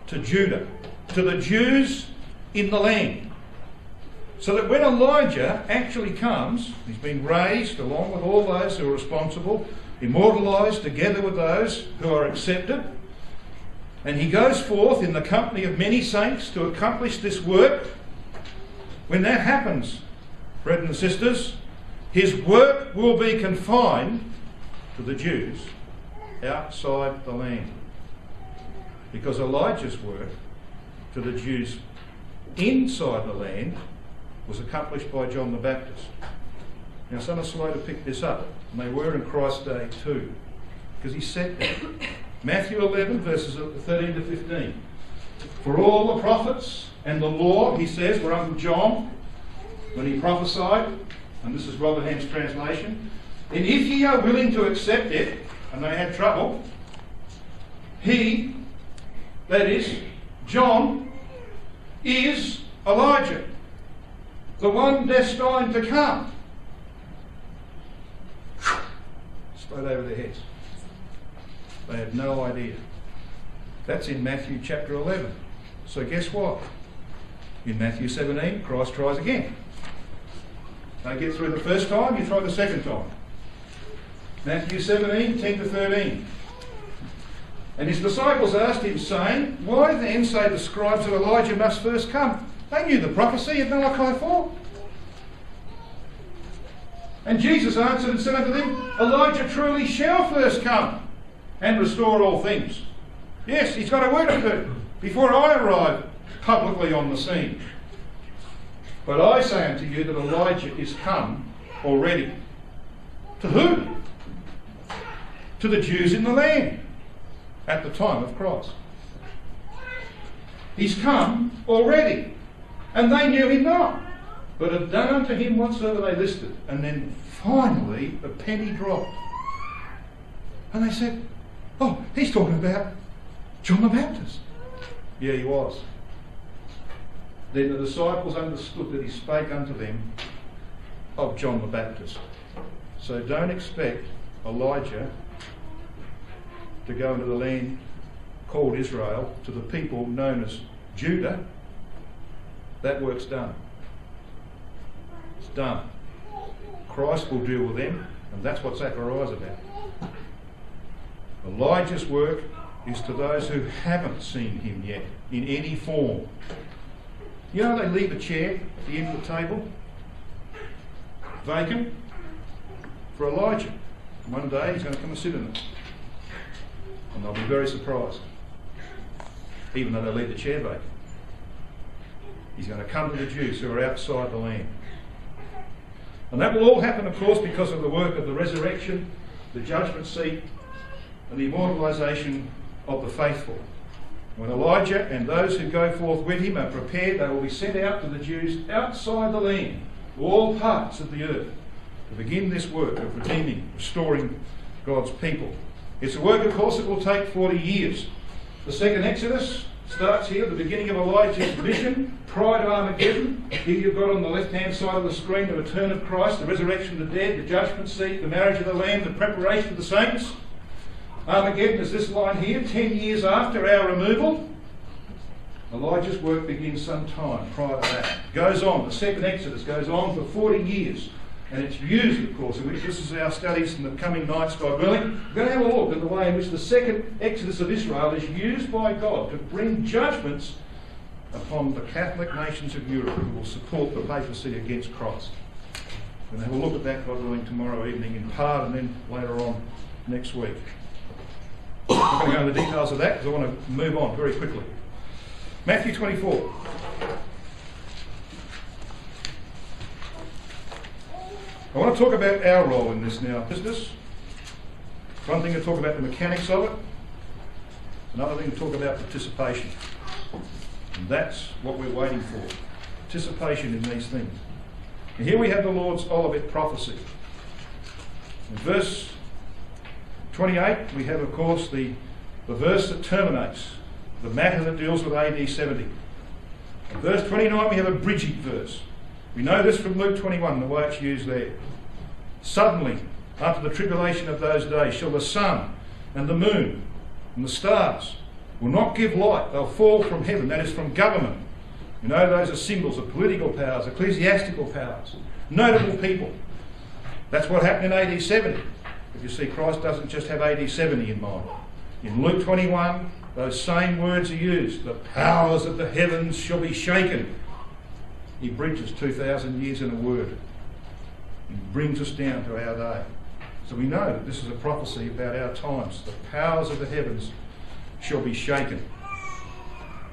to Judah, to the Jews in the land. So that when Elijah actually comes, he's been raised along with all those who are responsible, immortalised together with those who are accepted, and he goes forth in the company of many saints to accomplish this work. When that happens, brethren and sisters, his work will be confined to the Jews outside the land. Because Elijah's work to the Jews inside the land was accomplished by John the Baptist. Now some are slow to pick this up, and they were in Christ's day too, because he said that. Matthew 11 verses 13 to 15. For all the prophets and the law, he says, were unto John when he prophesied, and this is Robert Ham's translation, and if ye are willing to accept it, and they had trouble, he, that is, John, is Elijah, the one destined to come. Straight over their heads. They had no idea. That's in Matthew chapter 11. So guess what? In Matthew 17, Christ tries again. Don't get through the first time, you try the second time. Matthew 17, 10 to 13. And his disciples asked him, saying, Why then say the scribes that Elijah must first come? They knew the prophecy of Malachi 4. And Jesus answered and said unto them, Elijah truly shall first come and restore all things. Yes, he's got a work to do before I arrive publicly on the scene. But I say unto you that Elijah is come already. To whom? To the Jews in the land at the time of Christ. He's come already, and they knew him not, but have done unto him whatsoever they listed. And then finally the penny dropped. And they said, Oh, he's talking about John the Baptist. Yeah, he was. Then the disciples understood that he spake unto them of John the Baptist. So don't expect Elijah to go into the land called Israel, to the people known as Judah. That work's done. It's done. Christ will deal with them, and that's what Zechariah's about. Elijah's work is to those who haven't seen him yet in any form. You know, they leave a chair at the end of the table vacant for Elijah. One day he's going to come and sit in it, and they'll be very surprised, even though they leave the chair vacant. He's going to come to the Jews who are outside the land. And that will all happen, of course, because of the work of the resurrection, the judgment seat, and the immortalisation of the faithful. When Elijah and those who go forth with him are prepared, they will be sent out to the Jews outside the land, to all parts of the earth, to begin this work of redeeming, restoring God's people. It's a work, of course, that will take 40 years. The second Exodus starts here at the beginning of Elijah's mission, prior to Armageddon. Here you've got on the left-hand side of the screen the return of Christ, the resurrection of the dead, the judgment seat, the marriage of the Lamb, the preparation of the saints. Armageddon is this line here, 10 years after our removal. Elijah's work begins some time prior to that. Goes on, the second Exodus goes on for 40 years. And it's used, of course, in which this is our studies in the coming nights, God willing. We're going to have a look at the way in which the second Exodus of Israel is used by God to bring judgments upon the Catholic nations of Europe who will support the papacy against Christ. We're going to have a look at that, God willing, tomorrow evening in part, and then later on next week. I'm not going to go into the details of that because I want to move on very quickly. Matthew 24. I want to talk about our role in this now. Business. One thing to talk about the mechanics of it, another thing to talk about participation. And that's what we're waiting for. Participation in these things. And here we have the Lord's Olivet prophecy. In verse 28, we have, of course, the verse that terminates the matter that deals with AD 70. In verse 29, we have a bridging verse. We know this from Luke 21, the way it's used there. Suddenly, after the tribulation of those days, shall the sun and the moon and the stars will not give light. They'll fall from heaven, that is from government. You know, those are symbols of political powers, ecclesiastical powers, notable people. That's what happened in AD 70. But you see, Christ doesn't just have AD 70 in mind. In Luke 21, those same words are used. The powers of the heavens shall be shaken. He bridges 2,000 years in a word. He brings us down to our day. So we know that this is a prophecy about our times. The powers of the heavens shall be shaken.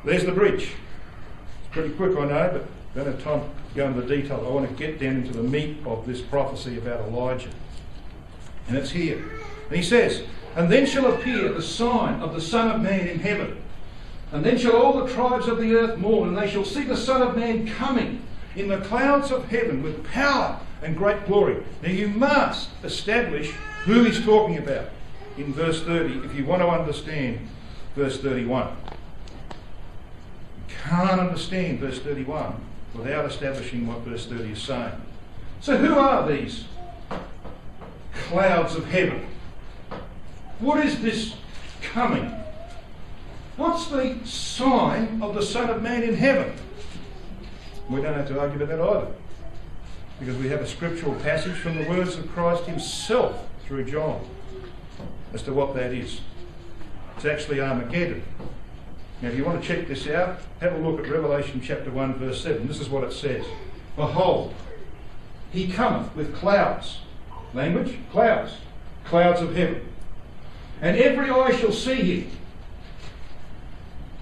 There's the bridge. It's pretty quick, I know, but I don't have time to go into the detail. I want to get down into the meat of this prophecy about Elijah. And it's here. And he says, and then shall appear the sign of the Son of Man in heaven. And then shall all the tribes of the earth mourn, and they shall see the Son of Man coming in the clouds of heaven with power and great glory. Now you must establish who he's talking about in verse 30 if you want to understand verse 31. You can't understand verse 31 without establishing what verse 30 is saying. So who are these clouds of heaven? What is this coming? What's the sign of the Son of Man in heaven? We don't have to argue about that either, because we have a scriptural passage from the words of Christ himself through John as to what that is. It's actually Armageddon. Now if you want to check this out, have a look at Revelation chapter 1 verse 7. This is what it says. Behold, he cometh with clouds. Language? Clouds. Clouds of heaven. And every eye shall see him.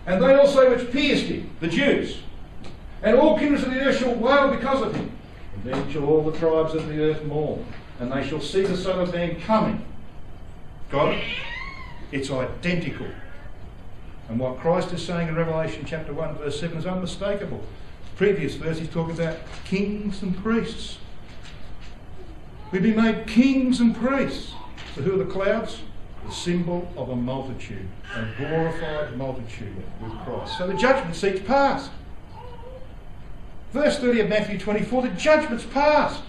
And they also which pierced him, the Jews. And all kindreds of the earth shall wail because of him. And then shall all the tribes of the earth mourn. And they shall see the Son of Man coming. Got it? It's identical. And what Christ is saying in Revelation chapter 1 verse 7 is unmistakable. The previous verse he's talking about kings and priests. We've been made kings and priests. So who are the clouds? The symbol of a multitude, a glorified multitude with Christ. So the judgment seat's passed. Verse 30 of Matthew 24, the judgment's passed.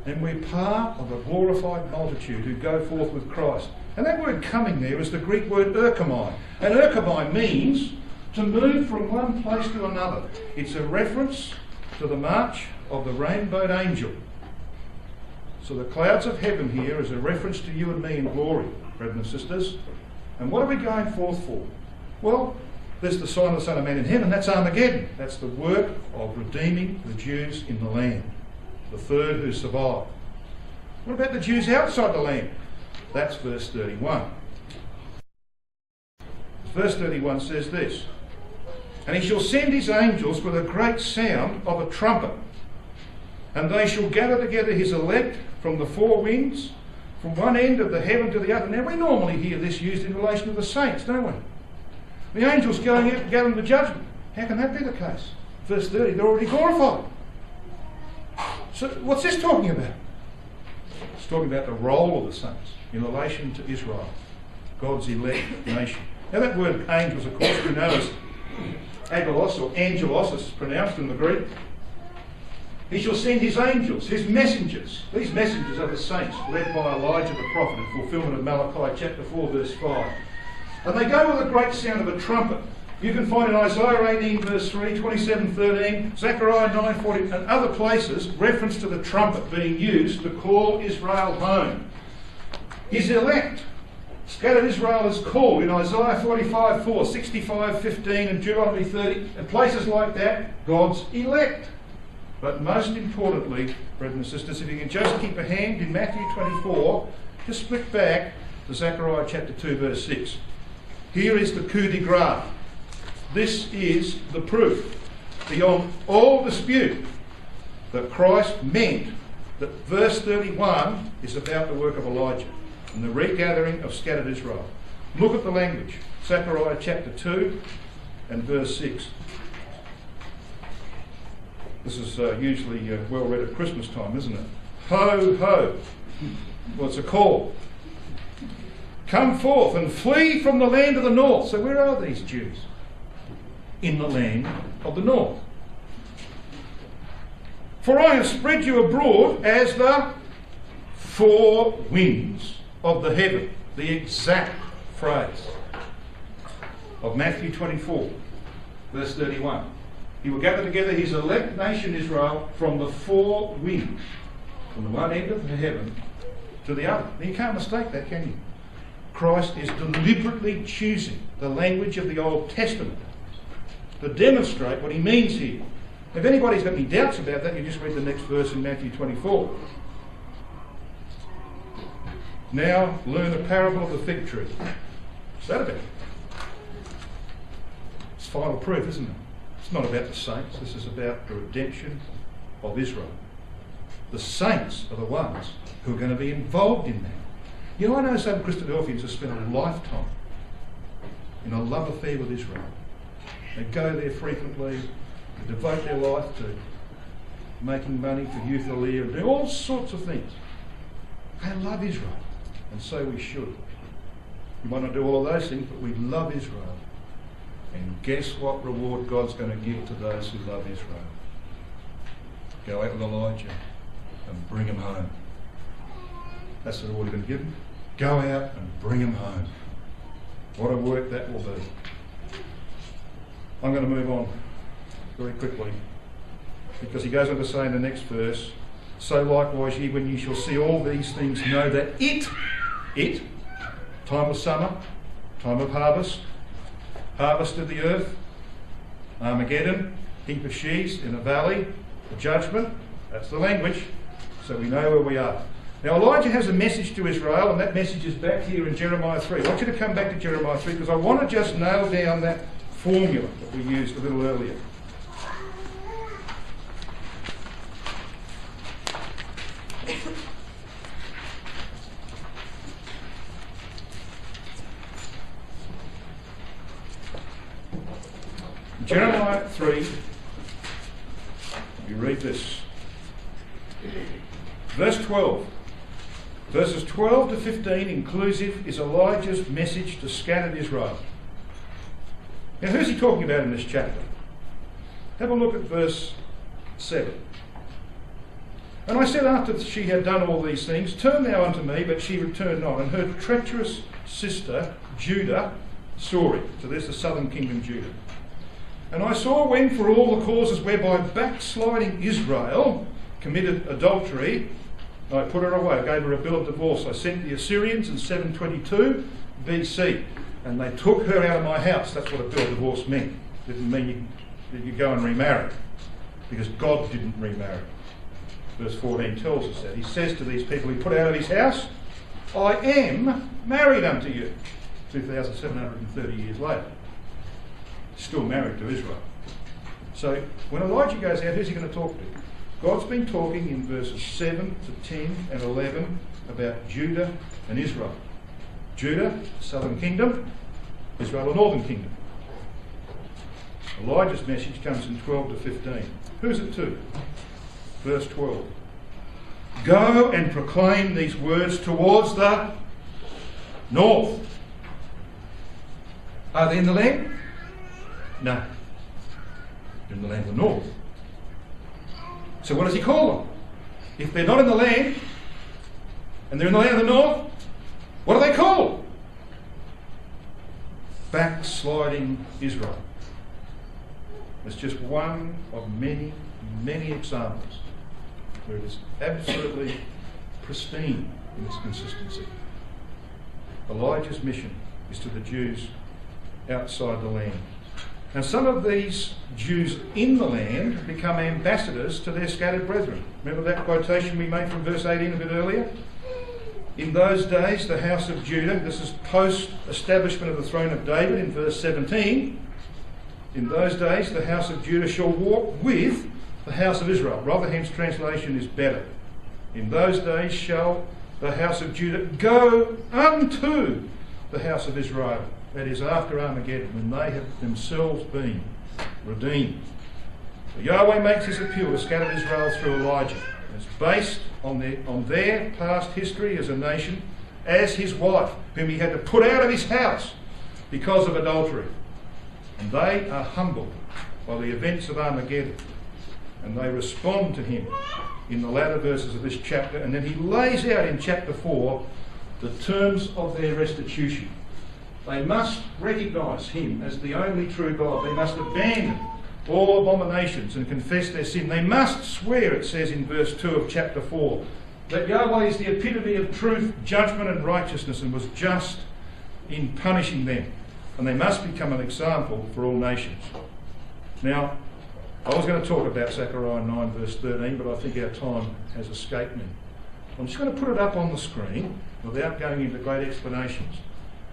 And we're part of a glorified multitude who go forth with Christ. And that word coming there is the Greek word erchomai. And erchomai means to move from one place to another. It's a reference to the march of the rainbowed angel. So the clouds of heaven here is a reference to you and me in glory, brothers and sisters. And what are we going forth for? Well, there's the sign of the Son of Man in heaven. That's Armageddon. That's the work of redeeming the Jews in the land. The third who survived. What about the Jews outside the land? That's verse 31. Verse 31 says this. And he shall send his angels with a great sound of a trumpet. And they shall gather together his elect from the four winds, from one end of the heaven to the other. Now we normally hear this used in relation to the saints, don't we? The angels going out and gathering the judgment. How can that be the case? Verse 30, they're already glorified. So what's this talking about? It's talking about the role of the saints in relation to Israel, God's elect nation. Now that word angels, of course, we know as angelos or angelos, as it's pronounced in the Greek. He shall send his angels, his messengers. These messengers are the saints, led by Elijah the prophet in fulfilment of Malachi chapter 4 verse 5. And they go with a great sound of a trumpet. You can find in Isaiah 18 verse 3, 27:13, Zechariah 9:40 and other places reference to the trumpet being used to call Israel home. His elect. Scattered Israel is called in Isaiah 45:4, 65:15 and Deuteronomy 30 and places like that, God's elect. But most importantly, brothers and sisters, if you can just keep a hand in Matthew 24, just flick back to Zechariah chapter 2 verse 6. Here is the coup de grace. This is the proof, beyond all dispute, that Christ meant that verse 31 is about the work of Elijah. and the regathering of scattered Israel. Look at the language. Zechariah chapter 2 and verse 6. This is usually well read at Christmas time, isn't it? Ho, ho. Well, it's a call. Come forth and flee from the land of the north. So where are these Jews? In the land of the north. For I have spread you abroad as the four winds of the heaven. The exact phrase of Matthew 24, verse 31. He will gather together his elect nation Israel from the four winds, from the one end of the heaven to the other. Now, you can't mistake that, can you? Christ is deliberately choosing the language of the Old Testament to demonstrate what he means here. If anybody's got any doubts about that, you just read the next verse in Matthew 24. Now learn the parable of the fig tree. What's that about? It's final proof, isn't it? It's not about the saints. This is about the redemption of Israel. The saints are the ones who are going to be involved in that. You know, I know some Christadelphians have spent a lifetime in a love affair with Israel. They go there frequently, they devote their life to making money for Youth Aliyah and do all sorts of things. They love Israel, and so we should. We might not do all of those things, but we love Israel. And guess what reward God's going to give to those who love Israel? Go out with Elijah and bring him home. That's the reward he's going to give him. Go out and bring him home. What a work that will be. I'm going to move on very quickly, because he goes on to say in the next verse, so likewise ye, when ye shall see all these things, know that it, time of summer, time of harvest of the earth, Armageddon, heap of sheaves in a valley, the judgment, that's the language, so we know where we are. Now Elijah has a message to Israel, and that message is back here in Jeremiah 3. I want you to come back to Jeremiah 3, because I want to just nail down that formula that we used a little earlier. Jeremiah 3, you read this. Verse 12. Verses 12 to 15 inclusive is Elijah's message to scattered Israel. Now, who's he talking about in this chapter? Have a look at verse 7. And I said after she had done all these things, turn thou unto me, but she returned not. And her treacherous sister, Judah, saw it. So there's the southern kingdom, Judah. And I saw when, for all the causes whereby backsliding Israel committed adultery, I put her away. I gave her a bill of divorce. I sent the Assyrians in 722 BC. And they took her out of my house. That's what a bill of divorce meant. It didn't mean you go and remarry, because God didn't remarry. Verse 14 tells us that. He says to these people he put out of his house, I am married unto you. 2,730 years later. Still married to Israel. So when Elijah goes out, who's he going to talk to? God's been talking in verses 7 to 10 and 11 about Judah and Israel. Judah, southern kingdom, Israel, the northern kingdom. Elijah's message comes in 12 to 15. Who's it to? Verse 12. Go and proclaim these words towards the north. Are they in the land? No. They're in the land of the north. So what does he call them? If they're not in the land, and they're in the land of the north, what are they called? Backsliding Israel. It's just one of many, many examples where it is absolutely pristine in its consistency. Elijah's mission is to the Jews outside the land. Now, some of these Jews in the land become ambassadors to their scattered brethren. Remember that quotation we made from verse 18 a bit earlier? In those days, the house of Judah, this is post-establishment of the throne of David in verse 17, in those days the house of Judah shall walk with the house of Israel. Rotherham's translation is better. In those days shall the house of Judah, go unto the house of Israel. That is after Armageddon, when they have themselves been redeemed. So Yahweh makes his appeal to scatter Israel through Elijah. It's based on their past history as a nation, as his wife, whom he had to put out of his house because of adultery. And they are humbled by the events of Armageddon. And they respond to him in the latter verses of this chapter. And then he lays out in chapter 4 the terms of their restitution. They must recognise him as the only true God. They must abandon all abominations and confess their sin. They must swear, it says in verse 2 of chapter 4, that Yahweh is the epitome of truth, judgment and righteousness, and was just in punishing them. And they must become an example for all nations. Now, I was going to talk about Zechariah 9 verse 13, but I think our time has escaped me. I'm just going to put it up on the screen without going into great explanations.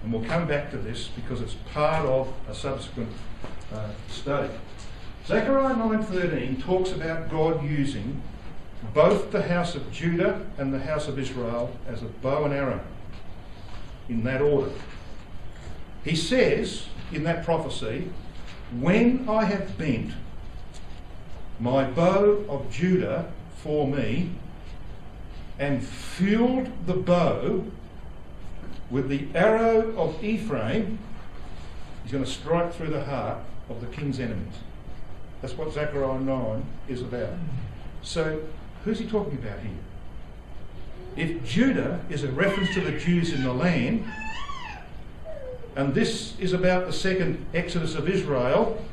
And we'll come back to this because it's part of a subsequent study. Zechariah 9:13 talks about God using both the house of Judah and the house of Israel as a bow and arrow, in that order. He says in that prophecy, when I have bent my bow of Judah for me and filled the bow with the arrow of Ephraim, he's going to strike through the heart of the king's enemies. That's what Zechariah 9 is about. So, who's he talking about here? If Judah is a reference to the Jews in the land, and this is about the second exodus of Israel,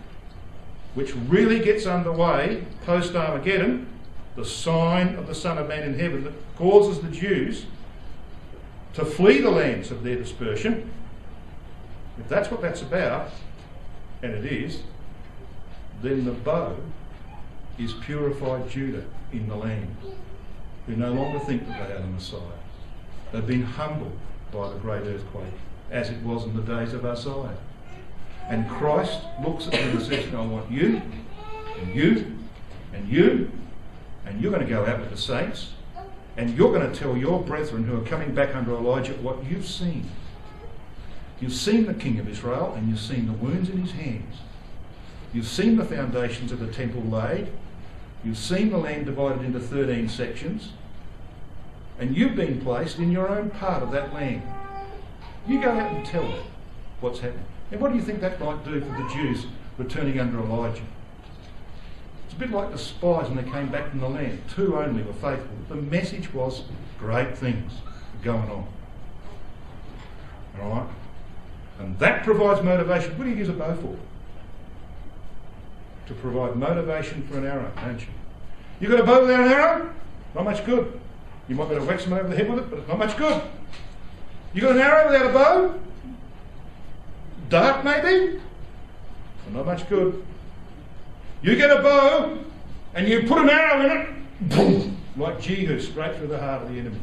which really gets underway post-Armageddon, the sign of the Son of Man in heaven that causes the Jews to flee the lands of their dispersion, if that's what that's about, and it is, then the bow is purified Judah in the land, who no longer think that they are the Messiah. They've been humbled by the great earthquake, as it was in the days of Uzziah. And Christ looks at them and says, I want you, and you, and you, and you're going to go out with the saints, and you're going to tell your brethren who are coming back under Elijah what you've seen. You've seen the King of Israel, and you've seen the wounds in his hands. You've seen the foundations of the temple laid. You've seen the land divided into 13 sections. And you've been placed in your own part of that land. You go out and tell them what's happening. And what do you think that might do for the Jews returning under Elijah? It's a bit like the spies when they came back from the land. 2 only were faithful. The message was great things are going on. All right? And that provides motivation. What do you use a bow for? To provide motivation for an arrow, don't you? You got a bow without an arrow? Not much good. You might be able to whack someone over the head with it, but it's not much good. You got an arrow without a bow? Dark maybe? But not much good. You get a bow and you put an arrow in it, boom, like Jehu, straight through the heart of the enemy.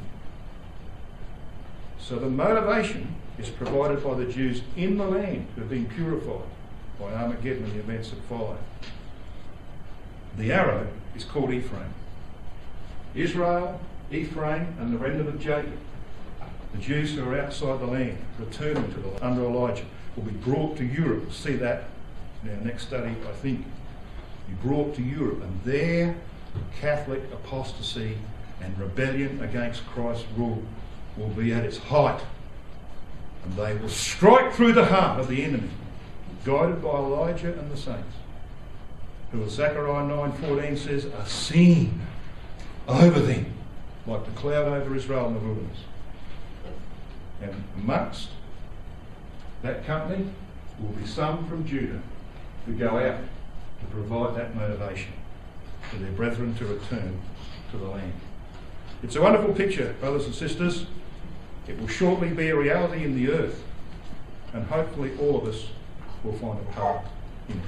So the motivation is provided by the Jews in the land who have been purified by Armageddon and the events that follow. The arrow is called Ephraim. Israel, Ephraim, and the remnant of Jacob, the Jews who are outside the land, returning to the land under Elijah, will be brought to Europe. We'll see that in our next study, I think. Be brought to Europe, and their Catholic apostasy and rebellion against Christ's rule will be at its height, and they will strike through the heart of the enemy, guided by Elijah and the saints, who, as Zechariah 9:14 says, are seen over them like the cloud over Israel in the wilderness. And amongst that company will be some from Judah who go out to provide that motivation for their brethren to return to the land. It's a wonderful picture, brothers and sisters. It will shortly be a reality in the earth, and hopefully all of us will find a part in it.